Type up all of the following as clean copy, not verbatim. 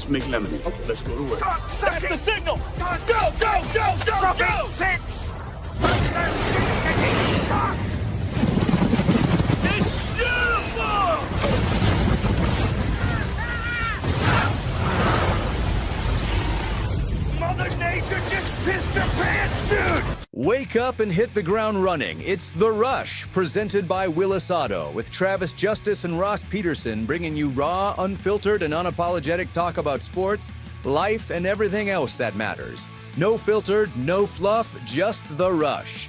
let's make lemonade. Okay. Let's go to work. That's the signal! Go, go, go, go, go! Six! It's beautiful! Mother Nature just pissed her pants, dude! Wake up and hit the ground running. It's The Rush, presented by Willis Auto, with Travis Justice and Ross Peterson bringing you raw, unfiltered, and unapologetic talk about sports, life, and everything else that matters. No filtered, no fluff, just The Rush.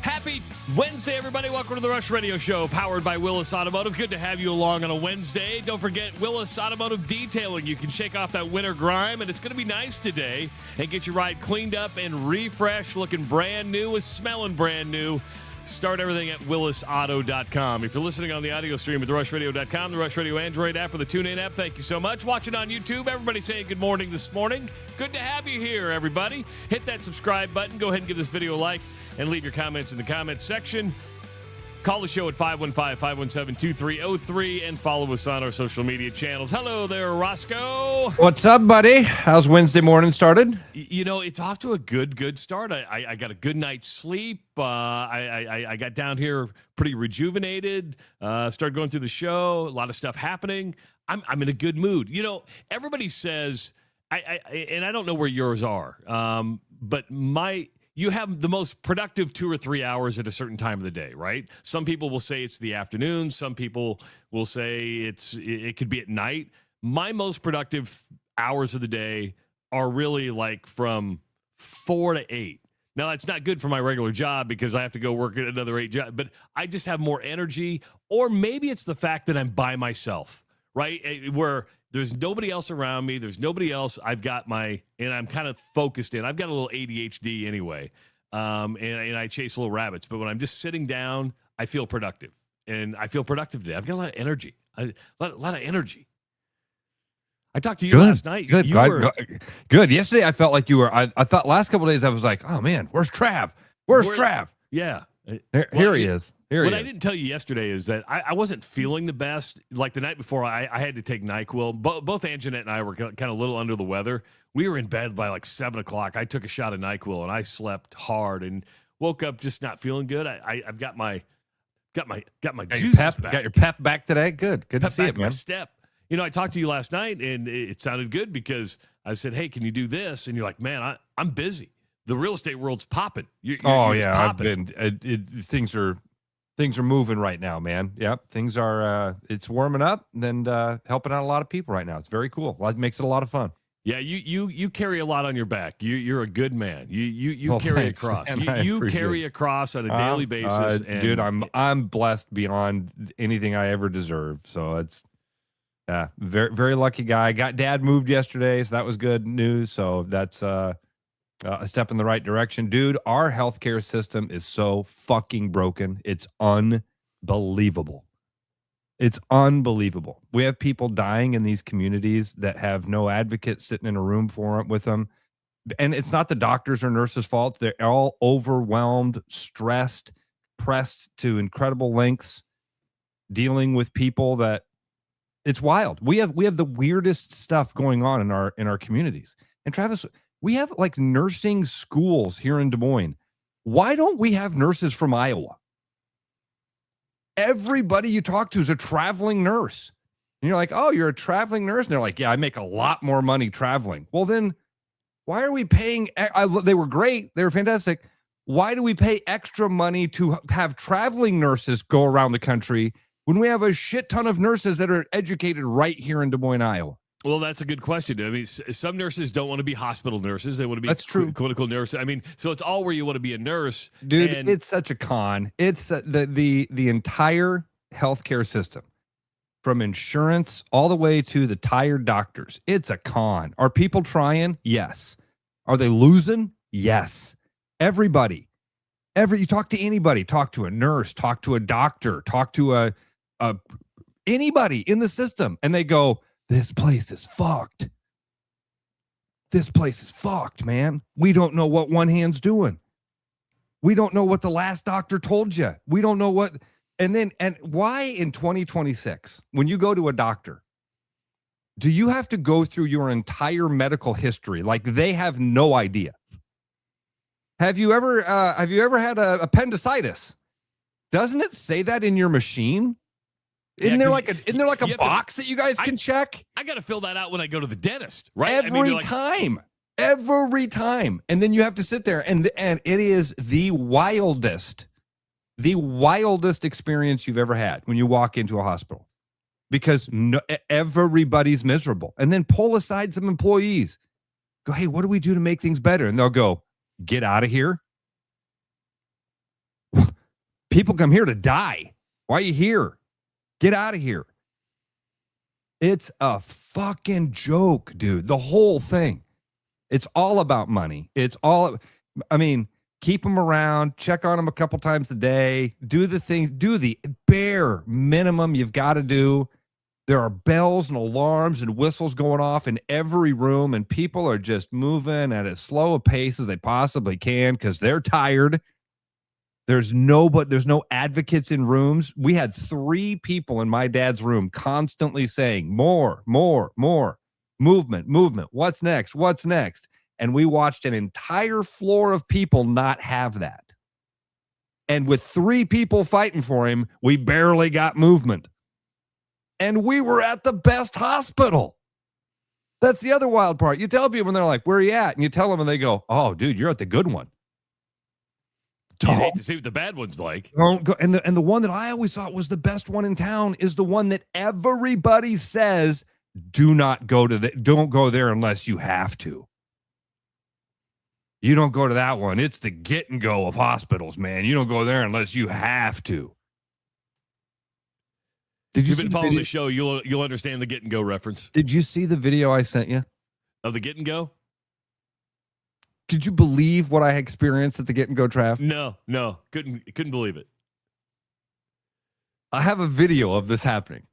Happy Wednesday, everybody. Welcome to the Rush Radio Show, powered by Willis Automotive. Good to have you along on a Wednesday. Don't forget Willis Automotive Detailing. You can shake off that winter grime, and it's going to be nice today and get your ride cleaned up and refreshed, looking brand new, smelling brand new. Start everything at willisauto.com. If you're listening on the audio stream at therushladio.com, the Rush Radio Android app, or the TuneIn app, thank you so much. Watching on YouTube, everybody saying good morning this morning. Good to have you here, everybody. Hit that subscribe button. Go ahead and give this video a like and leave your comments in the comments section. Call the show at 515-517-2303 and follow us on our social media channels. Hello there, Roscoe. What's up, buddy? How's Wednesday morning started? You know, it's off to a good start. I got a good night's sleep. I got down here pretty rejuvenated. Started going through the show. A lot of stuff happening. I'm in a good mood. You know, everybody says, and I don't know where yours are, but you have the most productive 2 or 3 hours at a certain time of the day, right? Some people will say it's the afternoon. Some people will say it could be at night. My most productive hours of the day are really like from 4 to 8. Now, that's not good for my regular job because I have to go work at another 8 jobs, but I just have more energy. Or maybe it's the fact that I'm by myself, right? Where there's nobody else around me. There's nobody else. And I'm kind of focused in. I've got a little ADHD anyway, and I chase little rabbits. But when I'm just sitting down, I feel productive. And I feel productive today. I've got a lot of energy. A lot of energy. I talked to you last night. Good. Good. Yesterday, I felt like you were. I thought last couple of days, I was like, oh, man, where's Trav? Where's Trav? Yeah. Here he is. What I didn't tell you yesterday is that I wasn't feeling the best. Like the night before, I had to take NyQuil. Both Anjanette and I were kind of a little under the weather. We were in bed by like 7 o'clock. I took a shot of NyQuil and I slept hard and woke up just not feeling good. I've got my juices back. Got your pep back today. Good to see it, man. My step. You know, I talked to you last night and it sounded good because I said, "Hey, can you do this?" And you're like, "Man, I'm busy. The real estate world's popping." You're popping. Things are moving right now, man. Yep, things are. It's warming up and helping out a lot of people right now. It's very cool. It makes it a lot of fun. Yeah, you carry a lot on your back. You're a good man. You carry a cross. You carry a cross on a daily basis. Dude, I'm blessed beyond anything I ever deserve. So it's very very lucky guy. Got dad moved yesterday, so that was good news. So that's a step in the right direction. Dude, our healthcare system is so fucking broken. It's unbelievable. It's unbelievable. We have people dying in these communities that have no advocate sitting in a room with them. And it's not the doctors or nurses' fault. They're all overwhelmed, stressed, pressed to incredible lengths, dealing with people that it's wild. We have the weirdest stuff going on in our communities. And Travis, we have like nursing schools here in Des Moines. Why don't we have nurses from Iowa? Everybody you talk to is a traveling nurse. And you're like, oh, you're a traveling nurse? And they're like, yeah, I make a lot more money traveling. Well, then why are we paying? They were great. They were fantastic. Why do we pay extra money to have traveling nurses go around the country when we have a shit ton of nurses that are educated right here in Des Moines, Iowa? Well, that's a good question. I mean, some nurses don't want to be hospital nurses. They want to be clinical nurses. I mean, so it's all where you want to be a nurse. Dude, it's such a con. It's the entire healthcare system, from insurance all the way to the tired doctors. It's a con. Are people trying? Yes. Are they losing? Yes. Everybody. You talk to anybody, talk to a nurse, talk to a doctor, talk to anybody in the system, and they go, this place is fucked. This place is fucked, man. We don't know what one hand's doing. We don't know what the last doctor told you. We don't know what. And why in 2026, when you go to a doctor, Do you have to go through your entire medical history? Like they have no idea. Have you ever had a appendicitis? Doesn't it say that in your machine? Isn't there like a box that you guys can check? I got to fill that out when I go to the dentist, right? Every time. And then you have to sit there and it is the wildest experience you've ever had when you walk into a hospital, because everybody's miserable. And then pull aside some employees. Go, hey, what do we do to make things better? And they'll go, get out of here. People come here to die. Why are you here? Get out of here. It's a fucking joke, dude. The whole thing. It's all about money. Keep them around, check on them a couple times a day, do the things, do the bare minimum you've got to do. There are bells and alarms and whistles going off in every room, and people are just moving at as slow a pace as they possibly can because they're tired. There's no advocates in rooms. We had 3 people in my dad's room constantly saying, more, movement. What's next? And we watched an entire floor of people not have that. And with 3 people fighting for him, we barely got movement. And we were at the best hospital. That's the other wild part. You tell people and they're like, where are you at? And you tell them and they go, oh, dude, you're at the good one. You hate to see what the bad one's like. Don't go. And the one that I always thought was the best one in town is the one that everybody says, don't go there unless you have to. You don't go to that one. It's the get and go of hospitals, man. You don't go there unless you have to. If you've been following the show, you'll understand the get and go reference. Did you see the video I sent you? Of the get and go? Could you believe what I experienced at the get and go, Trav? No. Couldn't believe it. I have a video of this happening.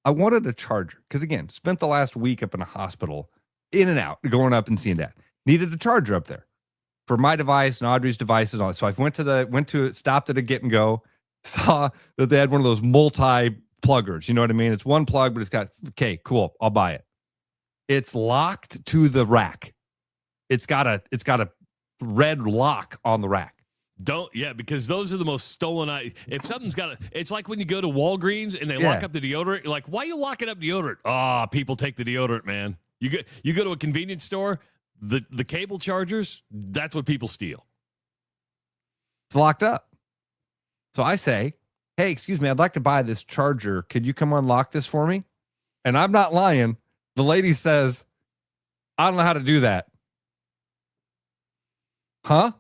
I wanted a charger because, again, spent the last week up in a hospital, in and out, going up and seeing Dad. Needed a charger up there for my device and Audrey's devices and all that. So I stopped at a get and go, saw that they had one of those multi-pluggers. You know what I mean? It's one plug, but it's got, okay, cool, I'll buy it. It's locked to the rack. It's got a red lock on the rack. Because those are the most stolen. If something's it's like when you go to Walgreens and they lock up the deodorant. You're like, why are you locking up deodorant? People take the deodorant, man. You go to a convenience store, the cable chargers, that's what people steal. It's locked up. So I say, hey, excuse me, I'd like to buy this charger. Could you come unlock this for me? And I'm not lying. The lady says, I don't know how to do that. Huh?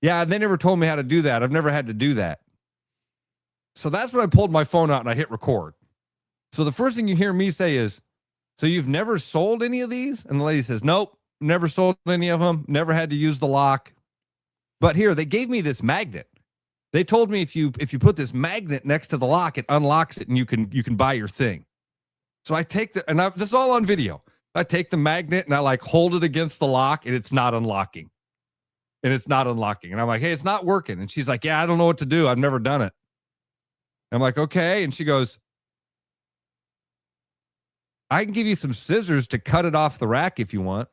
Yeah, they never told me how to do that. I've never had to do that. So that's when I pulled my phone out and I hit record. So the first thing you hear me say is, so you've never sold any of these? And the lady says, nope, never sold any of them. Never had to use the lock. But here, they gave me this magnet. They told me if you put this magnet next to the lock, it unlocks it and you can buy your thing. So I take this is all on video. I take the magnet and I hold it against the lock and it's not unlocking. And I'm like, hey, it's not working. And she's like, yeah, I don't know what to do. I've never done it. And I'm like, okay. And she goes, I can give you some scissors to cut it off the rack if you want.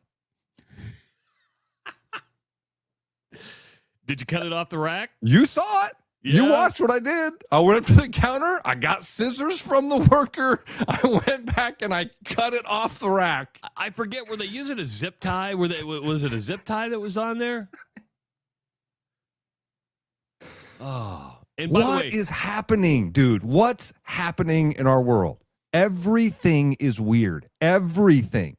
Did you cut it off the rack? You saw it. Yeah. You watched what I did. I went up to the counter. I got scissors from the worker. I went back and I cut it off the rack. I forget, were they using a zip tie? Was it a zip tie that was on there? Oh, and by the way, what is happening, dude? What's happening in our world? Everything is weird. Everything.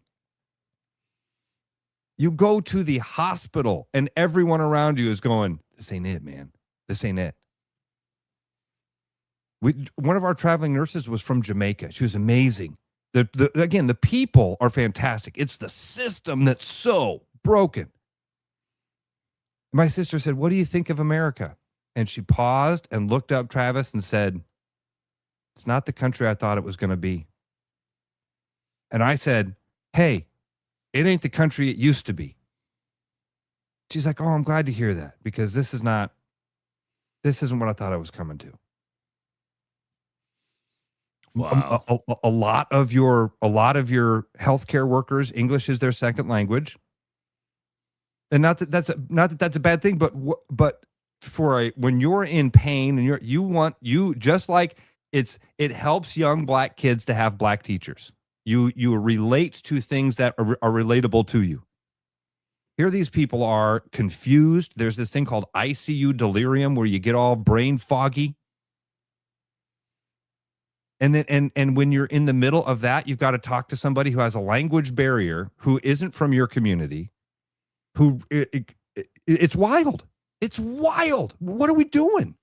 You go to the hospital and everyone around you is going, this ain't it, man. This ain't it. One of our traveling nurses was from Jamaica. She was amazing. Again, the people are fantastic. It's the system that's so broken. My sister said, what do you think of America? And she paused and looked up Travis and said, it's not the country I thought it was going to be. And I said, hey, it ain't the country it used to be. She's like, oh, I'm glad to hear that because this isn't what I thought I was coming to. Wow. A lot of your healthcare workers, English is their second language. And not that that's a bad thing, but when you're in pain and you just like it helps young black kids to have black teachers. You relate to things that are relatable to you. Here these people are confused. There's this thing called ICU delirium where you get all brain foggy. And then and when you're in the middle of that, you've got to talk to somebody who has a language barrier, who isn't from your community, it's wild. It's wild. What are we doing?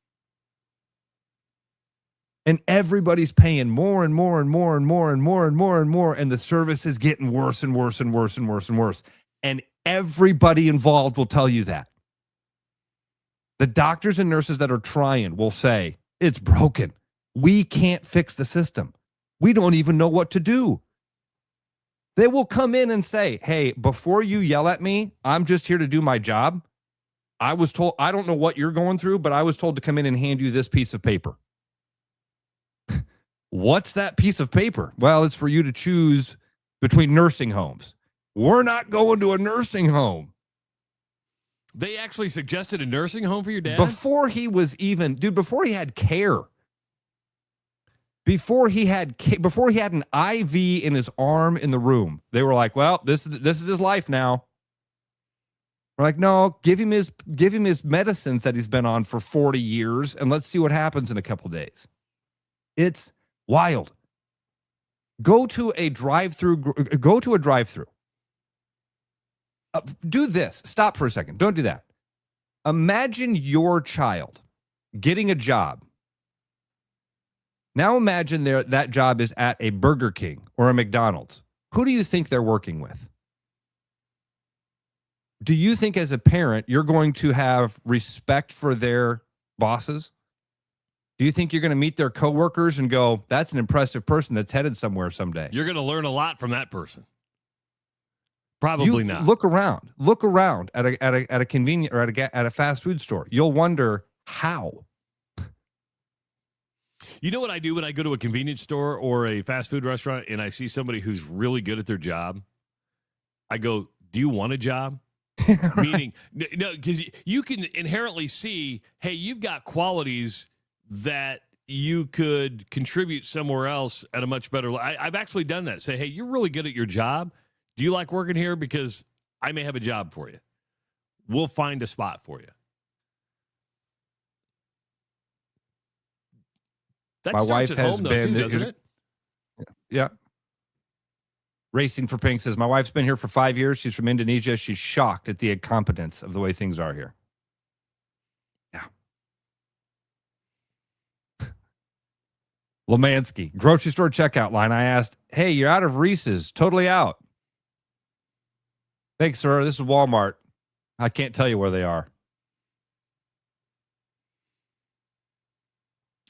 And everybody's paying more and more and more and more and more and more and more, and the service is getting worse and worse and worse and worse and worse. And everybody involved will tell you that. The doctors and nurses that are trying will say, it's broken. We can't fix the system. We don't even know what to do. They will come in and say, hey, before you yell at me, I'm just here to do my job. I was told, I don't know what you're going through, but I was told to come in and hand you this piece of paper. What's that piece of paper? Well, it's for you to choose between nursing homes. We're not going to a nursing home. They actually suggested a nursing home for your dad? Before he had care. Before he had an IV in his arm in the room, they were like, well, this is his life now. We're like, no, give him his medicines that he's been on for 40 years, and let's see what happens in a couple days. It's wild. Go to a drive-through. Do this. Stop for a second. Don't do that. Imagine your child getting a job. Now imagine that job is at a Burger King or a McDonald's. Who do you think they're working with? Do you think as a parent you're going to have respect for their bosses? Do you think you're going to meet their coworkers and go, that's an impressive person that's headed somewhere someday? You're going to learn a lot from that person. Probably not. Look around at a convenience or at a fast food store. You'll wonder how. You know what I do when I go to a convenience store or a fast food restaurant and I see somebody who's really good at their job? I go, do you want a job? Right. Meaning, no, because you can inherently see, hey, you've got qualities that you could contribute somewhere else at a much better level. I've actually done that. Say, hey, you're really good at your job. Do you like working here? Because I may have a job for you. We'll find a spot for you. That My starts wife at has home, though, been, too, doesn't it? Yeah. Racing for Pink says, my wife's been here for 5 years. She's from Indonesia. She's shocked at the incompetence of the way things are here. Yeah. Lemansky, grocery store checkout line. I asked, hey, you're out of Reese's. Totally out. Thanks, sir. This is Walmart. I can't tell you where they are.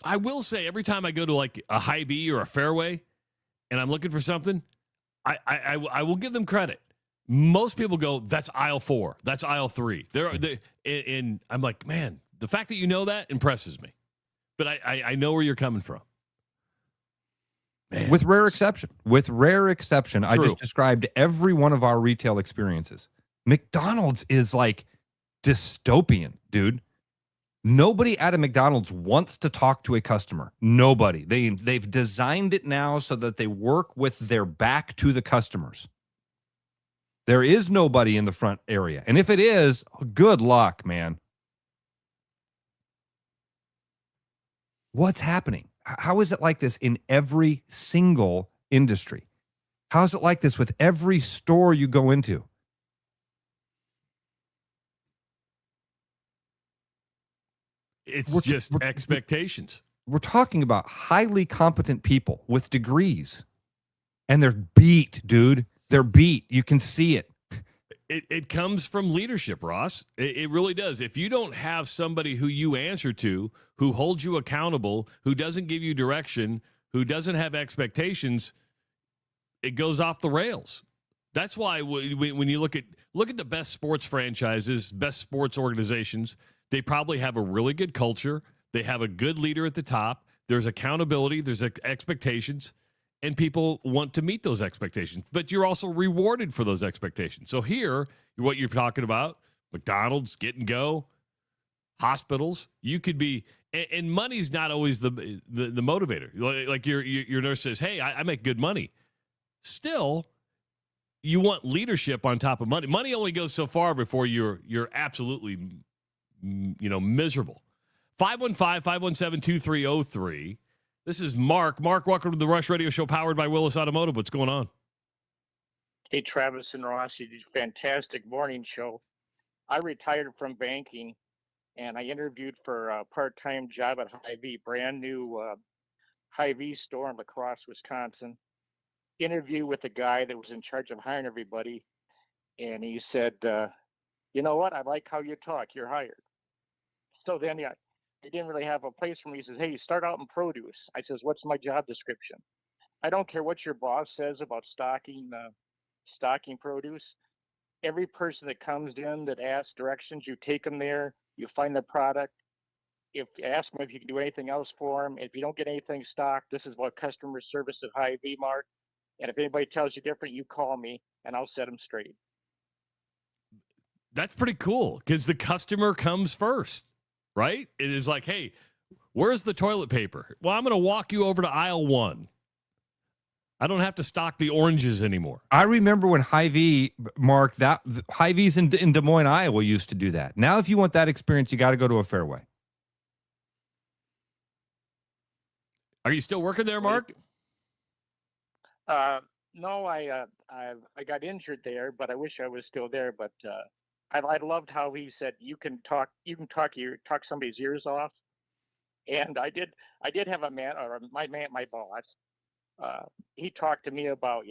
I will say every time I go to like a Hy-Vee or a Fairway and I'm looking for something, I will give them credit. Most people go, that's aisle 4. That's aisle 3. And I'm like, man, the fact that you know that impresses me. But I know where you're coming from. Man. With rare exception. True. I just described every one of our retail experiences. McDonald's is like dystopian, dude. Nobody at a McDonald's wants to talk to a customer. Nobody. They've designed it now so that they work with their back to the customers. There is nobody in the front area. And if it is, good luck, man. What's happening? How is it like this in every single industry? How is it like this with every store you go into? It's just expectations. We're talking about highly competent people with degrees. And they're beat, dude. They're beat. You can see it. It comes from leadership, Ross. It really does. If you don't have somebody who you answer to, who holds you accountable, who doesn't give you direction, who doesn't have expectations, it goes off the rails. That's why when you look at the best sports franchises, best sports organizations, they probably have a really good culture. They have a good leader at the top. there's accountability, there's expectations, and people want to meet those expectations. But you're also rewarded for those expectations. So here, what you're talking about, McDonald's, Get and Go, hospitals, you could be, and money's not always the motivator. Like your nurse says, hey, I make good money. Still, you want leadership on top of money. Money only goes so far before you're absolutely, miserable. 515-517-2303. This is Mark. Mark, welcome to the Rush Radio Show powered by Willis Automotive. What's going on? Hey, Travis and Ross, you did a fantastic morning show. I retired from banking, and I interviewed for a part-time job at Hy-Vee, brand new Hy-Vee store in La Crosse, Wisconsin. Interview with the guy that was in charge of hiring everybody, and he said, you know what, I like how you talk, you're hired. So then he didn't really have a place for me. He says, hey, start out in produce. I says, what's my job description? I don't care what your boss says about stocking produce. Every person that comes in that asks directions, you take them there, you find the product. If you ask them if you can do anything else for them, if you don't get anything stocked, this is what customer service at Hy-Vee, Mark. And if anybody tells you different, you call me and I'll set them straight. That's pretty cool because the customer comes first, right? It is like, hey, where's the toilet paper? Well, I'm going to walk you over to aisle 1. I don't have to stock the oranges anymore. I remember when Hy-Vee, Mark, that Hy-Vee's in Des Moines, Iowa used to do that. Now, if you want that experience, you got to go to a Fairway. Are you still working there, Mark? No, I got injured there, but I wish I was still there. But I loved how he said you can talk somebody's ears off, and I did have my boss. He talked to me about,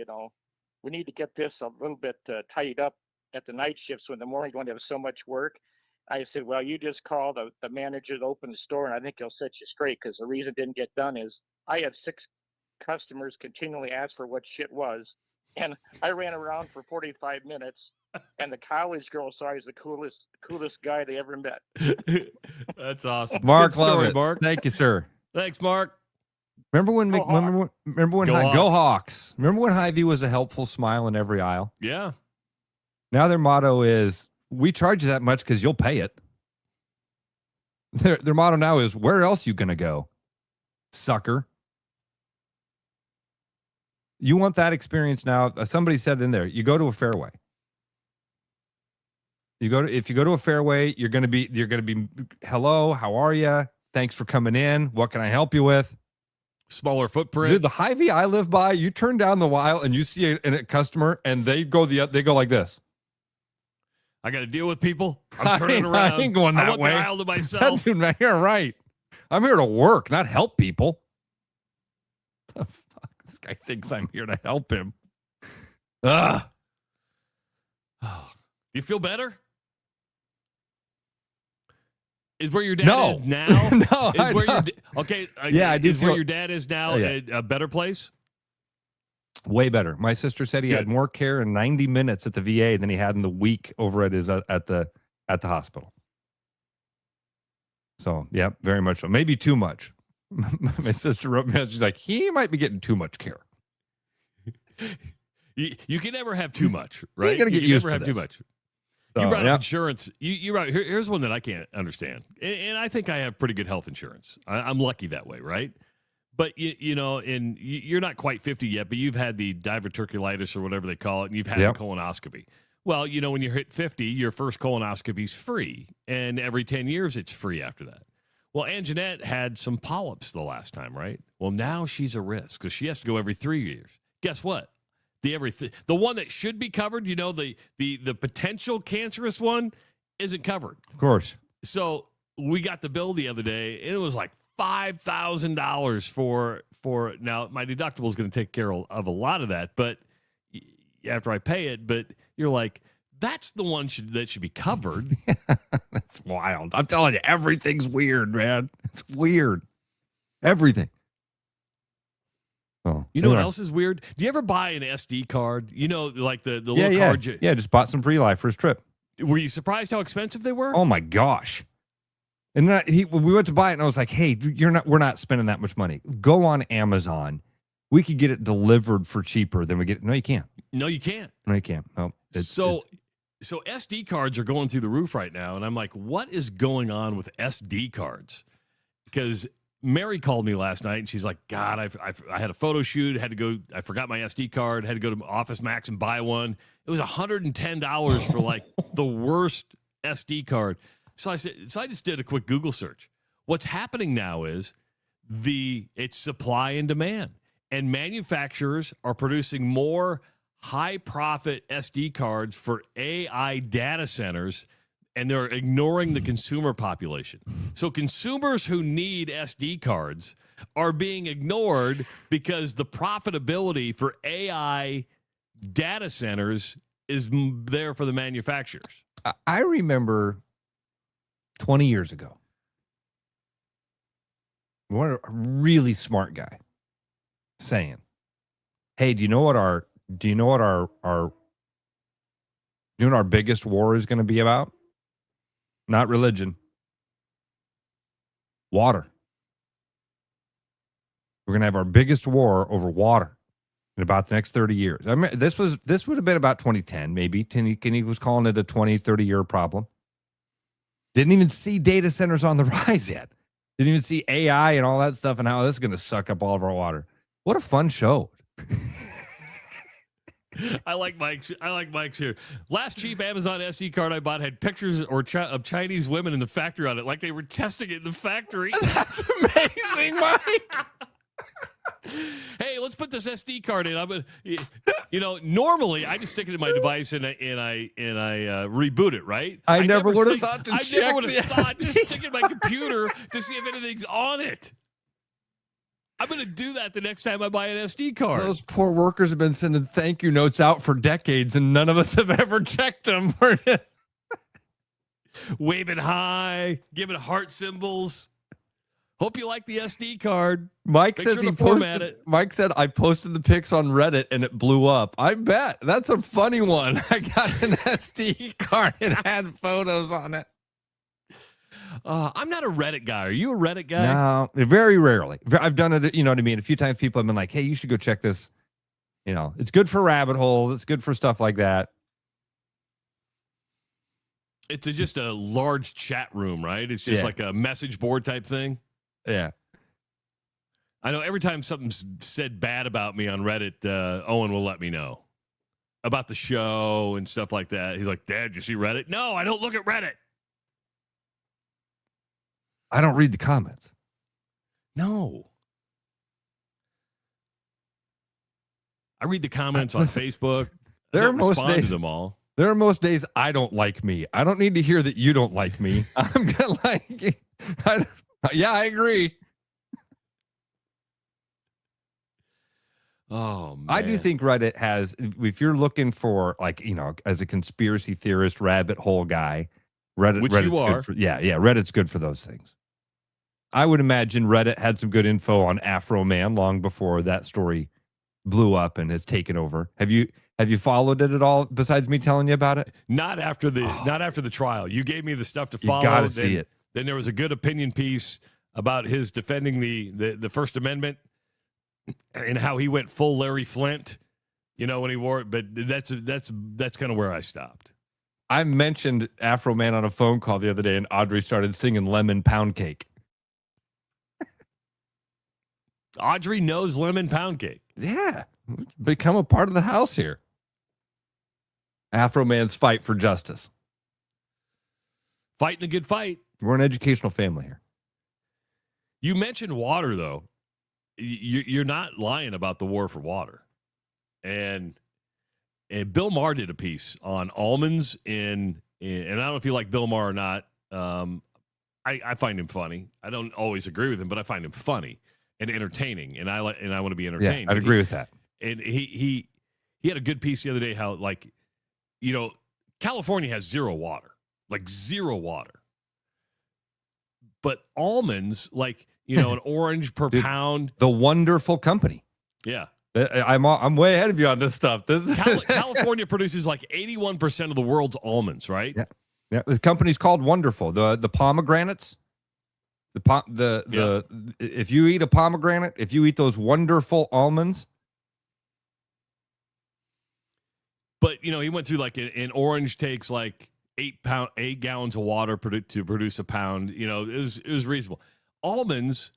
we need to get this a little bit tidied up at the night shifts, so in the morning you're going to have so much work. I said, well, you just call the manager to open the store, and I think he'll set you straight, because the reason it didn't get done is I had 6 customers continually ask for what shit was, and I ran around for 45 minutes, and the college girl saw I was the coolest guy they ever met. That's awesome. Mark, Good story, love it. Mark. Thank you, sir. Thanks, Mark. Remember when Go Hawks. Remember when Hy-Vee was a helpful smile in every aisle? Yeah. Now their motto is, we charge you that much because you'll pay it. Their motto now is, where else you going to go, sucker? You want that experience now? Somebody said in there, you go to a Fairway. If you go to a Fairway, you're going to be, hello, how are you? Thanks for coming in. What can I help you with? Smaller footprint. Dude, the Hy-Vee I live by, you turn down the aisle and you see a customer and they go like this. I got to deal with people. I'm turning around. I ain't going that I want way. the aisle to myself. Dude, man, you're right. I'm here to work, not help people. The fuck? This guy thinks I'm here to help him. Ugh. Oh. You feel better? Is where your dad is now? No. Okay. Yeah, I do is feel where your dad is now a better place? Way better. My sister said he had more care in 90 minutes at the VA than he had in the week over at his at the hospital. So, yeah, very much so. Maybe too much. My sister wrote me, she's like, he might be getting too much care. You can never have too much, right? You're going to get used to have this. too much. So, you brought up insurance. You brought here's one that I can't understand, and I think I have pretty good health insurance. I'm lucky that way, right? But you're not quite 50 yet, but you've had the diverticulitis or whatever they call it, and you've had the colonoscopy. Well, when you hit 50, your first colonoscopy is free, and every 10 years it's free after that. Well, Aunt Jeanette had some polyps the last time, right? Well, now she's a risk because she has to go every 3 years. Guess what? The one that should be covered, the potential cancerous one isn't covered. Of course. So we got the bill the other day, and it was like $5,000 for now. My deductible is going to take care of a lot of that, but after I pay it, but you're like, that's the one that should be covered. That's wild. I'm telling you, everything's weird, man. It's weird. Everything. Oh, you know what else is weird? Do you ever buy an SD card? Like the little card. Yeah, just bought some free life for his trip. Were you surprised how expensive they were? Oh my gosh. And we went to buy it, and I was like, "Hey, we're not spending that much money. Go on Amazon. We could get it delivered for cheaper than we get." No, you can't. No, you can't. No, you can't. No. So SD cards are going through the roof right now, and I'm like, what is going on with SD cards? Because Mary called me last night, and she's like, God, I had a photo shoot, had to go, I forgot my SD card, had to go to Office Max and buy one. It was $110 for like the worst SD card. So I just did a quick Google search. What's happening now is it's supply and demand, and manufacturers are producing more high-profit SD cards for AI data centers, and they're ignoring the consumer population. So consumers who need SD cards are being ignored because the profitability for AI data centers is there for the manufacturers. I remember 20 years ago, a really smart guy saying, "Hey, do you know what our biggest war is going to be about? Not religion. Water. We're going to have our biggest war over water in about the next 30 years." I mean, this would have been about 2010, maybe. Kenny was calling it a 20, 30-year problem. Didn't even see data centers on the rise yet. Didn't even see AI and all that stuff and how this is going to suck up all of our water. What a fun show. I like Mike's here. Last cheap Amazon SD card I bought had pictures of Chinese women in the factory on it, like they were testing it in the factory. That's amazing, Mike. Hey, let's put this SD card in. I'm gonna, normally I just stick it in my device and I reboot it, right? I never would have thought to check I never would have thought to SD. stick it in my computer to see if anything's on it. I'm going to do that the next time I buy an SD card. Those poor workers have been sending thank you notes out for decades, and none of us have ever checked them. Waving high, giving heart symbols. Hope you like the SD card. Mike Make says sure he to format posted. it. Mike said I posted the pics on Reddit and it blew up. I bet that's a funny one. I got an SD card and had photos on it. I'm not a Reddit guy. Are you a Reddit guy? No, very rarely. I've done it. You know what I mean? A few times people have been like, "Hey, you should go check this." It's good for rabbit holes. It's good for stuff like that. It's just a large chat room, right? It's just like a message board type thing. Yeah. I know every time something's said bad about me on Reddit, Owen will let me know about the show and stuff like that. He's like, "Dad, did you see Reddit?" No, I don't look at Reddit. I don't read the comments. No. I read the comments on Facebook. I don't respond to them all. There are most days I don't like me. I don't need to hear that you don't like me. I'm gonna like. I agree. Oh man. I do think Reddit has. If you're looking for as a conspiracy theorist, rabbit hole guy, Reddit's you are. good for. Yeah, Reddit's good for those things. I would imagine Reddit had some good info on Afro Man long before that story blew up and has taken over. Have you followed it at all besides me telling you about it? Not after the trial. You gave me the stuff to follow. You got to see it. Then there was a good opinion piece about his defending the First Amendment and how he went full Larry Flint, when he wore it. But that's kind of where I stopped. I mentioned Afro Man on a phone call the other day, and Audrey started singing Lemon Pound Cake. Audrey knows Lemon Pound Cake. Yeah. Become a part of the house here. Afro Man's fight for justice. Fighting a good fight. We're an educational family here. You mentioned water, though. You're not lying about the war for water. And Bill Maher did a piece on almonds and I don't know if you like Bill Maher or not. I find him funny. I don't always agree with him, but I find him funny and entertaining, and I want to be entertained. Yeah, I'd agree with that. And he had a good piece the other day how California has zero water. But almonds, an orange per pound. The wonderful company. Yeah. I'm way ahead of you on this stuff. California produces 81% of the world's almonds, right? Yeah. The company's called Wonderful. The pomegranates, If you eat a pomegranate, if you eat those wonderful almonds. But, he went through like an orange takes like 8 gallons of water to produce a pound. It was reasonable. Almonds,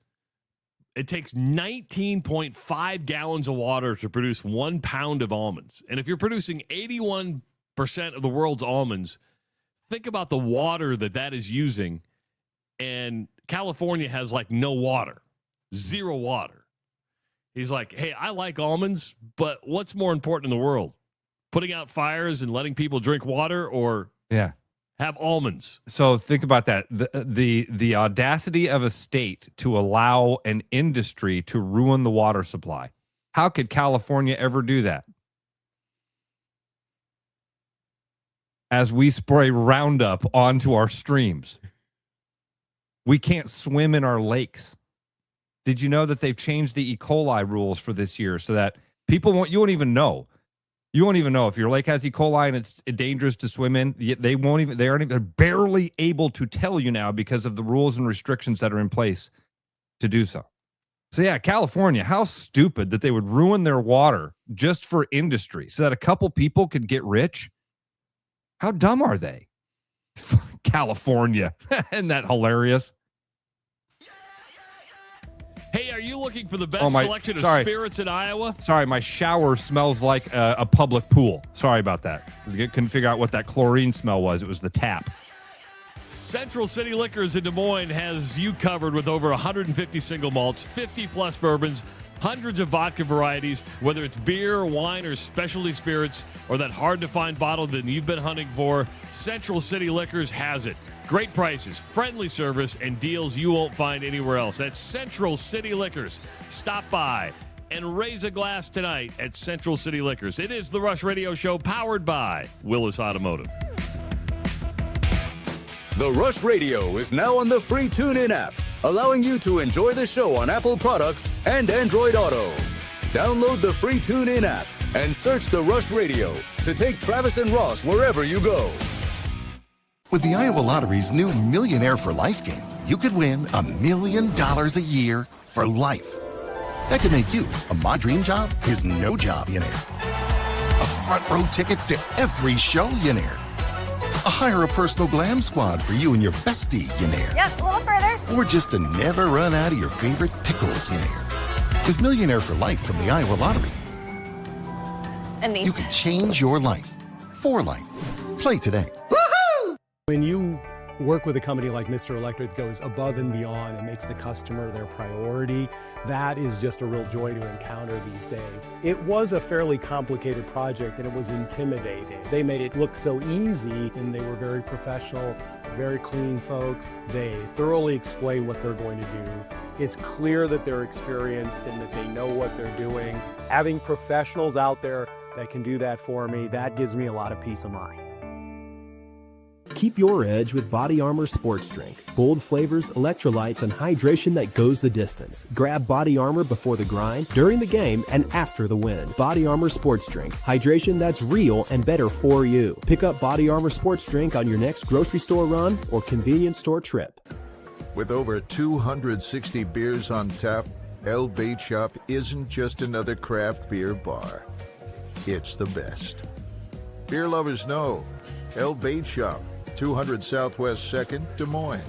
it takes 19.5 gallons of water to produce 1 pound of almonds. And if you're producing 81% of the world's almonds, think about the water that is using. And California has like no water, 0 water. He's like, hey, I like almonds, but what's more important in the world? Putting out fires and letting people drink water, or have almonds? So think about that. The audacity of a state to allow an industry to ruin the water supply. How could California ever do that? As we spray Roundup onto our streams. We can't swim in our lakes. Did you know that they've changed the E. coli rules for this year so that people you won't even know. You won't even know if your lake has E. coli and it's dangerous to swim in. They're barely able to tell you now because of the rules and restrictions that are in place to do so. So yeah, California, how stupid that they would ruin their water just for industry so that a couple people could get rich. How dumb are they? California. Isn't that hilarious? Hey, are you looking for the best selection of spirits in Iowa? Sorry, my shower smells like a public pool. Sorry about that. Couldn't figure out what that chlorine smell was. It was the tap. Central City Liquors in Des Moines has you covered with over 150 single malts, 50-plus bourbons, hundreds of vodka varieties, whether it's beer, wine, or specialty spirits, or that hard-to-find bottle that you've been hunting for, Central City Liquors has it. Great prices, friendly service, and deals you won't find anywhere else. That's Central City Liquors. Stop by and raise a glass tonight at Central City Liquors. It is the Rush Radio Show powered by Willis Automotive. The Rush Radio is now on the free TuneIn app, allowing you to enjoy the show on Apple products and Android Auto. Download the free TuneIn app and search The Rush Radio to take Travis and Ross wherever you go. With the Iowa Lottery's new Millionaire for Life game, you could win $1 million a year for life. That could make you a My Dream Job is No Job millionaire, a front row tickets to every show millionaire, a hire a personal glam squad for you and your bestie millionaire. Yep, a little further. Or just to never run out of your favorite pickles millionaire. With Millionaire for Life from the Iowa Lottery, And these. you can change your life for life. Play today. When you work with a company like Mr. Electric that goes above and beyond and makes the customer their priority, that is just a real joy to encounter these days. It was a fairly complicated project and it was intimidating. They made it look so easy and they were very professional, very clean folks. They thoroughly explain what they're going to do. It's clear that they're experienced and that they know what they're doing. Having professionals out there that can do that for me, that gives me a lot of peace of mind. Keep your edge with Body Armor Sports Drink. Bold flavors, electrolytes, and hydration that goes the distance. Grab Body Armor before the grind, during the game, and after the win. Body Armor Sports Drink. Hydration that's real and better for you. Pick up Body Armor Sports Drink on your next grocery store run or convenience store trip. With over 260 beers on tap, El Bait Shop isn't just another craft beer bar. It's the best. Beer lovers know El Bait Shop, 200 Southwest 2nd, Des Moines.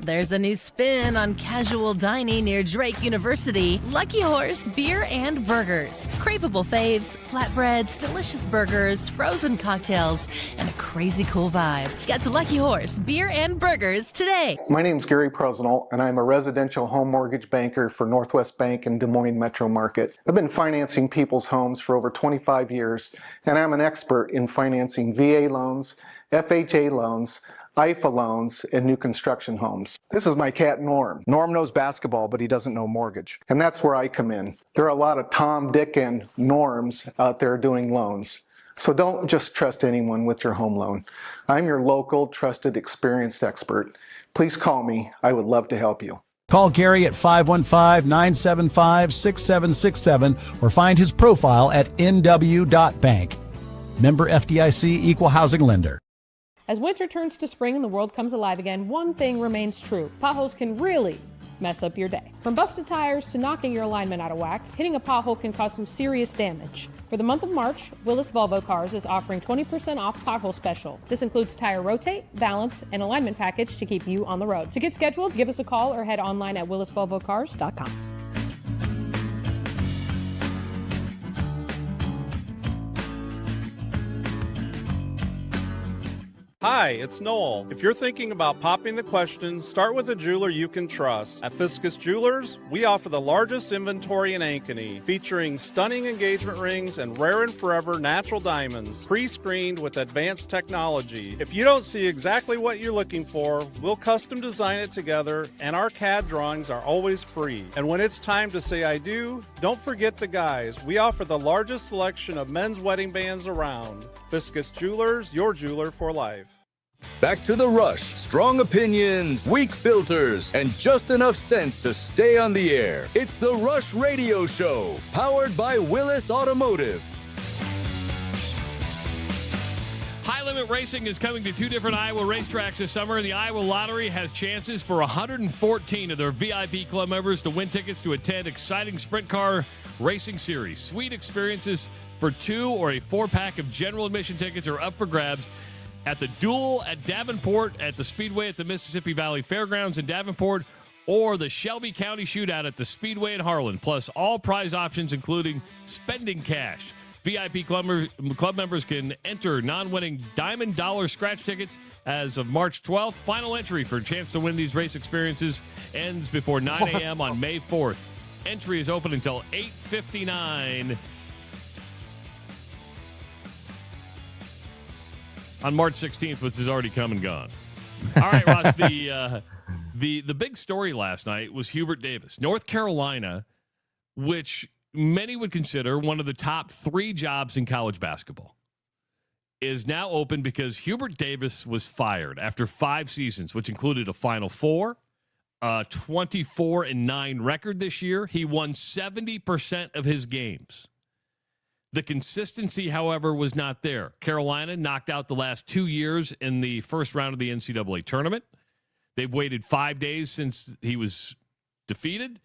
There's a new spin on casual dining near Drake University. Lucky Horse Beer and Burgers. Craveable faves, flatbreads, delicious burgers, frozen cocktails, and a crazy cool vibe. Get to Lucky Horse Beer and Burgers today. My name's Gary Prosnell, and I'm a residential home mortgage banker for Northwest Bank in Des Moines Metro Market. I've been financing people's homes for over 25 years, and I'm an expert in financing VA loans, FHA loans, IFA loans, and new construction homes. This is my cat, Norm. Norm knows basketball, but he doesn't know mortgage. And that's where I come in. There are a lot of Tom, Dick, and Norms out there doing loans. So don't just trust anyone with your home loan. I'm your local, trusted, experienced expert. Please call me. I would love to help you. Call Gary at 515-975-6767 or find his profile at nw.bank. Member FDIC, Equal Housing Lender. As winter turns to spring and the world comes alive again, one thing remains true. Potholes can really mess up your day. From busted tires to knocking your alignment out of whack, hitting a pothole can cause some serious damage. For the month of March, Willis Volvo Cars is offering 20% off pothole special. This includes tire rotate, balance, and alignment package to keep you on the road. To get scheduled, give us a call or head online at willisvolvocars.com. Hi, it's Noel. If you're thinking about popping the question, start with a jeweler you can trust. At Fiscus Jewelers, we offer the largest inventory in Ankeny, featuring stunning engagement rings and rare and forever natural diamonds, pre-screened with advanced technology. If you don't see exactly what you're looking for, we'll custom design it together, and our CAD drawings are always free. And when it's time to say I do, don't forget the guys. We offer the largest selection of men's wedding bands around. Fiscus Jewelers, your jeweler for life. Back to the rush. Strong opinions, weak filters, and just enough sense to stay on the air. It's the Rush Radio Show, powered by Willis Automotive. High Limit Racing is coming to 2 different Iowa racetracks this summer, and the Iowa Lottery has chances for 114 of their VIP club members to win tickets to attend exciting sprint car racing series. Sweet experiences for 2 or a 4-pack of general admission tickets are up for grabs at the Duel at Davenport, at the Speedway at the Mississippi Valley Fairgrounds in Davenport, or the Shelby County Shootout at the Speedway in Harlan, plus all prize options including spending cash. VIP club members can enter non-winning Diamond Dollar scratch tickets as of March 12th. Final entry for a chance to win these race experiences ends before 9 a.m. on May 4th. Entry is open until 8:59 on March 16th, which has already come and gone. All right, Ross, the big story last night was Hubert Davis. North Carolina, which many would consider one of the top 3 jobs in college basketball, is now open because Hubert Davis was fired after 5 seasons, which included a Final Four, a 24-9 record this year. He won 70% of his games. The consistency, however, was not there. Carolina knocked out the last 2 years in the first round of the NCAA tournament. They've waited 5 days since he was defeated,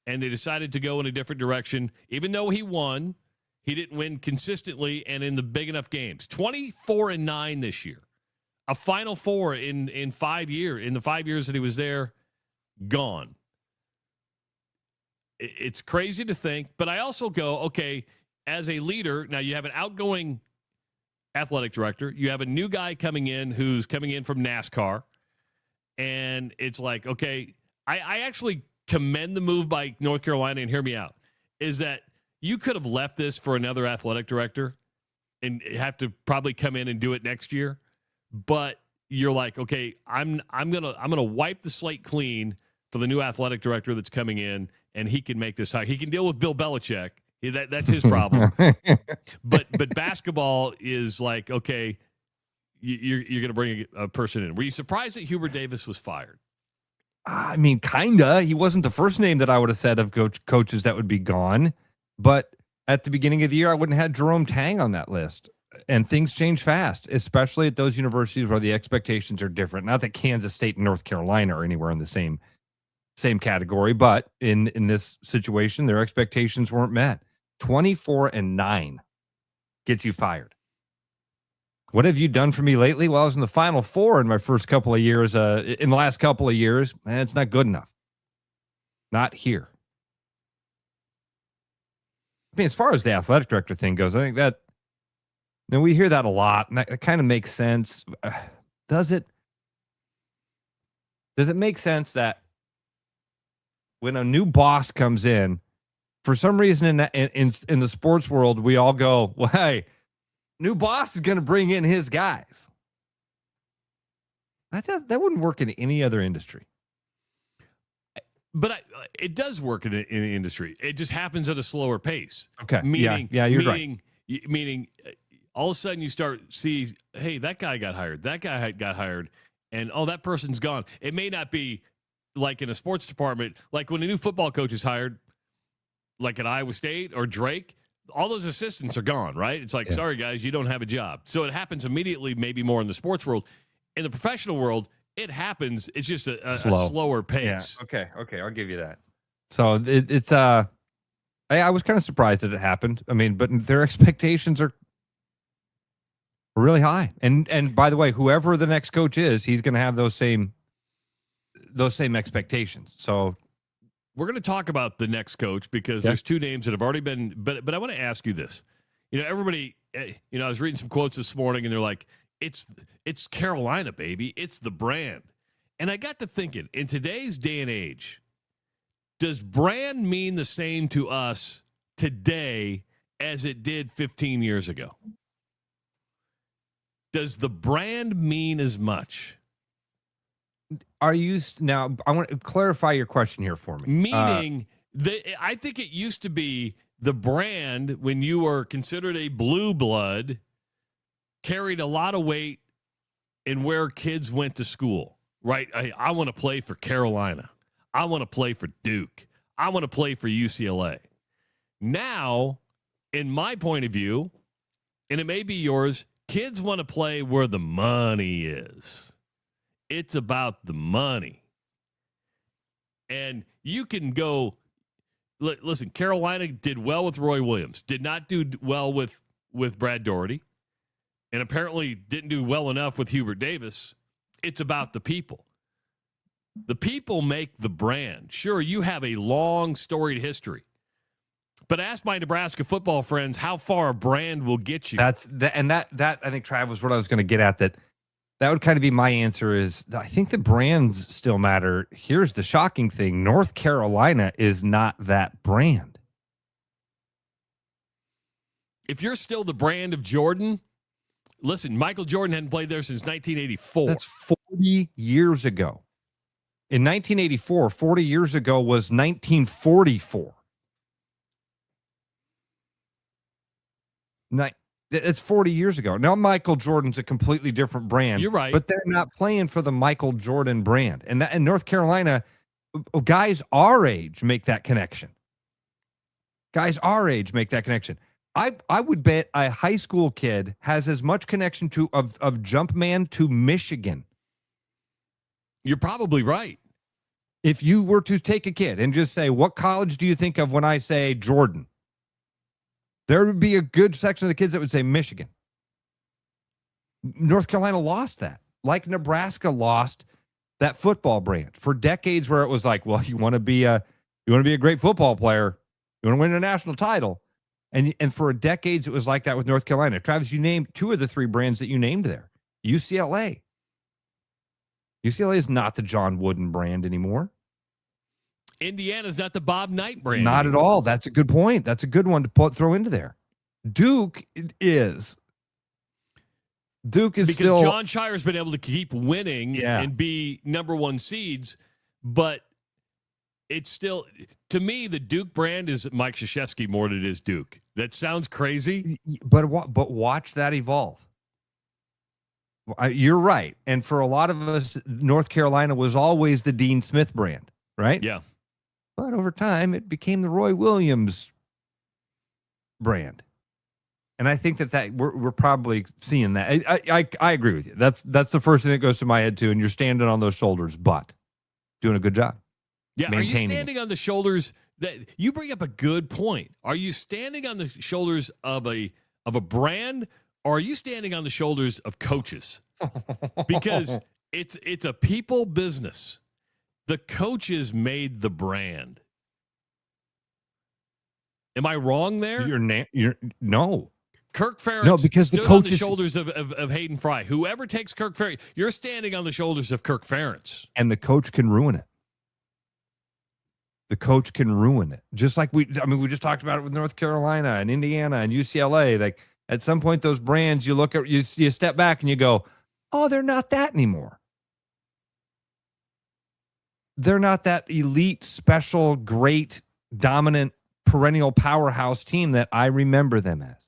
and they decided to go in a different direction. Even though he won, he didn't win consistently and in the big enough games. 24-9 this year. A Final Four in 5 years. In the 5 years that he was there, gone. It's crazy to think, but I also go, okay, as a leader, now you have an outgoing athletic director. You have a new guy coming in who's coming in from NASCAR. And it's like, okay, I actually commend the move by North Carolina, and hear me out, is that you could have left this for another athletic director and have to probably come in and do it next year. But you're like, okay, I'm gonna wipe the slate clean for the new athletic director that's coming in, and he can make this high. He can deal with Bill Belichick. That's his problem. but basketball is like, okay, you're going to bring a person in. Were you surprised that Hubert Davis was fired? I mean, kinda. He wasn't the first name that I would have said of coaches that would be gone. But at the beginning of the year, I wouldn't have had Jerome Tang on that list. And things change fast, especially at those universities where the expectations are different. Not that Kansas State and North Carolina are anywhere in the same category, but in this situation, their expectations weren't met. 24-9 gets you fired. What have you done for me lately? Well, I was in the Final Four in my first couple of years. In the last couple of years, and it's not good enough. Not here. I mean, as far as the athletic director thing goes, I think that, we hear that a lot, and that kind of makes sense. Does it? Does it make sense that when a new boss comes in, for some reason in the sports world, we all go, well, hey, new boss is going to bring in his guys. That wouldn't work in any other industry. But it does work in the industry. It just happens at a slower pace. Okay. Meaning, you're right. Meaning, all of a sudden you start see, hey, that guy got hired. That guy got hired, and that person's gone. It may not be like in a sports department, like when a new football coach is hired, like at Iowa State or Drake. All those assistants are gone, right? It's like, sorry, guys, you don't have a job. So it happens immediately, maybe more in the sports world. In the professional world, it happens. It's just a Slow. slower pace. Yeah. Okay. I'll give you that. So it's I was kind of surprised that it happened. I mean, but their expectations are really high. And by the way, whoever the next coach is, he's going to have those same expectations. So we're going to talk about the next coach because there's two names that have already been. But I want to ask you this. Everybody. I was reading some quotes this morning, and they're like, "It's Carolina, baby. It's the brand." And I got to thinking, in today's day and age, does brand mean the same to us today as it did 15 years ago? Does the brand mean as much? Now, I want to clarify your question here for me. Meaning, I think it used to be the brand, when you were considered a blue blood, carried a lot of weight in where kids went to school, right? I want to play for Carolina. I want to play for Duke. I want to play for UCLA. Now, in my point of view, and it may be yours, kids want to play where the money is. It's about the money. And you can go, listen, Carolina did well with Roy Williams, did not do well with Brad Daugherty, and apparently didn't do well enough with Hubert Davis. It's about the people. The people make the brand. Sure, you have a long, storied history. But ask my Nebraska football friends how far a brand will get you. That I think, Trav, was what I was going to get at. That would kind of be my answer is I think the brands still matter. Here's the shocking thing. North Carolina is not that brand. If you're still the brand of Jordan, listen, Michael Jordan hadn't played there since 1984. That's 40 years ago. In 1984, 40 years ago was 1944. It's 40 years ago. Now, Michael Jordan's a completely different brand. You're right. But they're not playing for the Michael Jordan brand. And in North Carolina, guys our age make that connection. Guys our age make that connection. I would bet a high school kid has as much connection of Jumpman to Michigan. You're probably right. If you were to take a kid and just say, what college do you think of when I say Jordan? There would be a good section of the kids that would say Michigan. North Carolina lost that. Like Nebraska lost that football brand for decades, where it was like, well, you want to be a great football player, you want to win a national title. And for decades, it was like that with North Carolina. Travis, you named two of the three brands that you named there. UCLA. UCLA is not the John Wooden brand anymore. Indiana's not the Bob Knight brand. Not anymore. at all. That's a good point. That's a good one to throw into there. Duke is. Duke is because still. John Shire's been able to keep winning and be number one seeds, but it's still, to me, the Duke brand is Mike Krzyzewski more than it is Duke. That sounds crazy. But watch that evolve. You're right. And for a lot of us, North Carolina was always the Dean Smith brand, right? Yeah. But over time, it became the Roy Williams brand. And I think that we're probably seeing that. I agree with you. That's the first thing that goes to my head, too. And you're standing on those shoulders, but doing a good job. Yeah, are you standing on the shoulders? That you bring up a good point. Are you standing on the shoulders of a brand, or are you standing on the shoulders of coaches? Because it's a people business. The coaches made the brand. Am I wrong there? No. Kirk Ferentz because the stood coaches, on the shoulders of Hayden Fry. Whoever takes Kirk Ferentz, you're standing on the shoulders of Kirk Ferentz. And the coach can ruin it. The coach can ruin it. Just like we just talked about it with North Carolina and Indiana and UCLA. Like at some point, those brands, you look at, you step back and you go, oh, they're not that anymore. They're not that elite, special, great, dominant, perennial powerhouse team that I remember them as.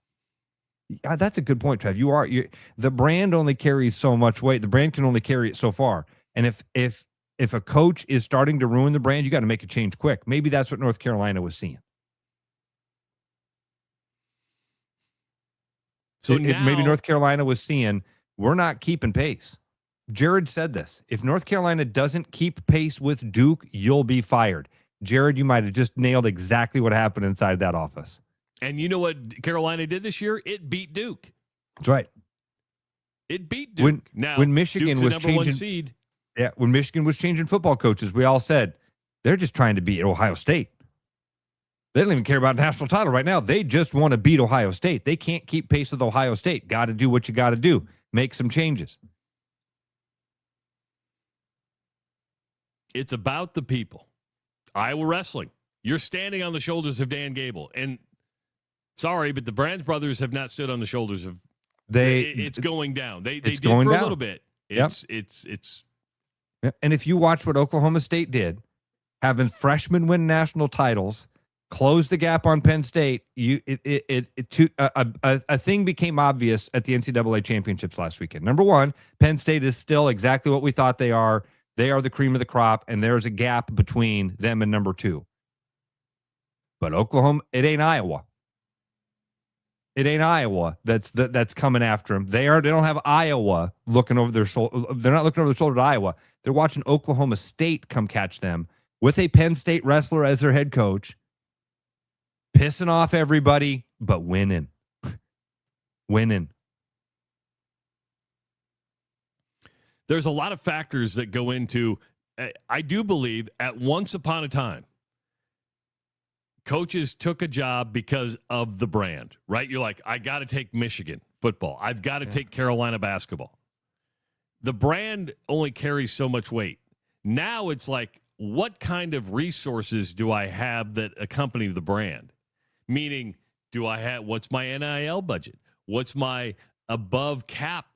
That's a good point, Trev. The brand only carries so much weight. The brand can only carry it so far. And if a coach is starting to ruin the brand, you got to make a change quick. Maybe that's what North Carolina was seeing. So maybe North Carolina was seeing, we're not keeping pace. Jared said this. If North Carolina doesn't keep pace with Duke, you'll be fired. Jared, you might have just nailed exactly what happened inside that office. And you know what Carolina did this year? It beat Duke. That's right. It beat Duke. When Michigan Duke's was the number one changing seed. Yeah, when Michigan was changing football coaches, we all said they're just trying to beat Ohio State. They don't even care about national title right now. They just want to beat Ohio State. They can't keep pace with Ohio State. Got to do what you got to do. Make some changes. It's about the people. Iowa wrestling. You're standing on the shoulders of Dan Gable. And sorry, but the Brands brothers have not stood on the shoulders of it's going down. They did for a little bit. It's And if you watch what Oklahoma State did, having freshmen win national titles, close the gap on Penn State, a thing became obvious at the NCAA championships last weekend. Number one, Penn State is still exactly what we thought they are. They are the cream of the crop, and there's a gap between them and number two. But Oklahoma, it ain't Iowa. It ain't Iowa that's coming after them. They don't have Iowa looking over their shoulder. They're not looking over their shoulder to Iowa. They're watching Oklahoma State come catch them with a Penn State wrestler as their head coach, pissing off everybody, but winning. Winning. There's a lot of factors that go into, I do believe, at once upon a time, coaches took a job because of the brand, right? You're like, I got to take Michigan football. I've got to take Carolina basketball. The brand only carries so much weight. Now it's like, what kind of resources do I have that accompany the brand? Meaning, what's my NIL budget? What's my above cap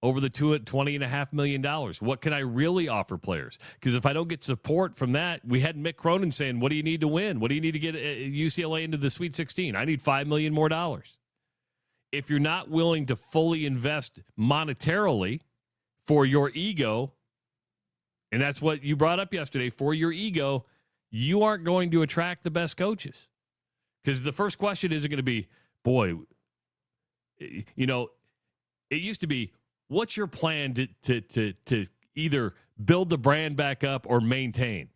over the $20.5 million? What can I really offer players? Because if I don't get support from that, we had Mick Cronin saying, what do you need to win? What do you need to get UCLA into the Sweet 16? I need $5 million more dollars. If you're not willing to fully invest monetarily for your ego, and that's what you brought up yesterday, for your ego, you aren't going to attract the best coaches. Because the first question isn't going to be, boy, you know, it used to be, what's your plan to either build the brand back up or maintain?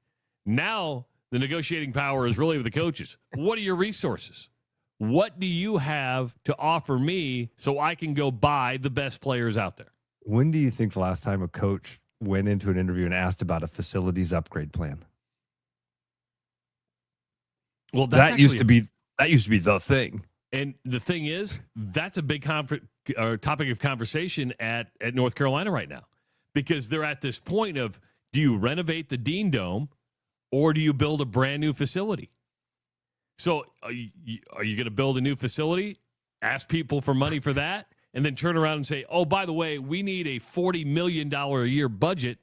Now, the negotiating power is really with the coaches. What are your resources? What do you have to offer me so I can go buy the best players out there? When do you think the last time a coach went into an interview and asked about a facilities upgrade plan? Well, that used to be the thing. And the thing is, that's a big topic of conversation at North Carolina right now, because they're at this point of, do you renovate the Dean Dome or do you build a brand new facility? So are you going to build a new facility, ask people for money for that, and then turn around and say, oh, by the way, we need a $40 million a year budget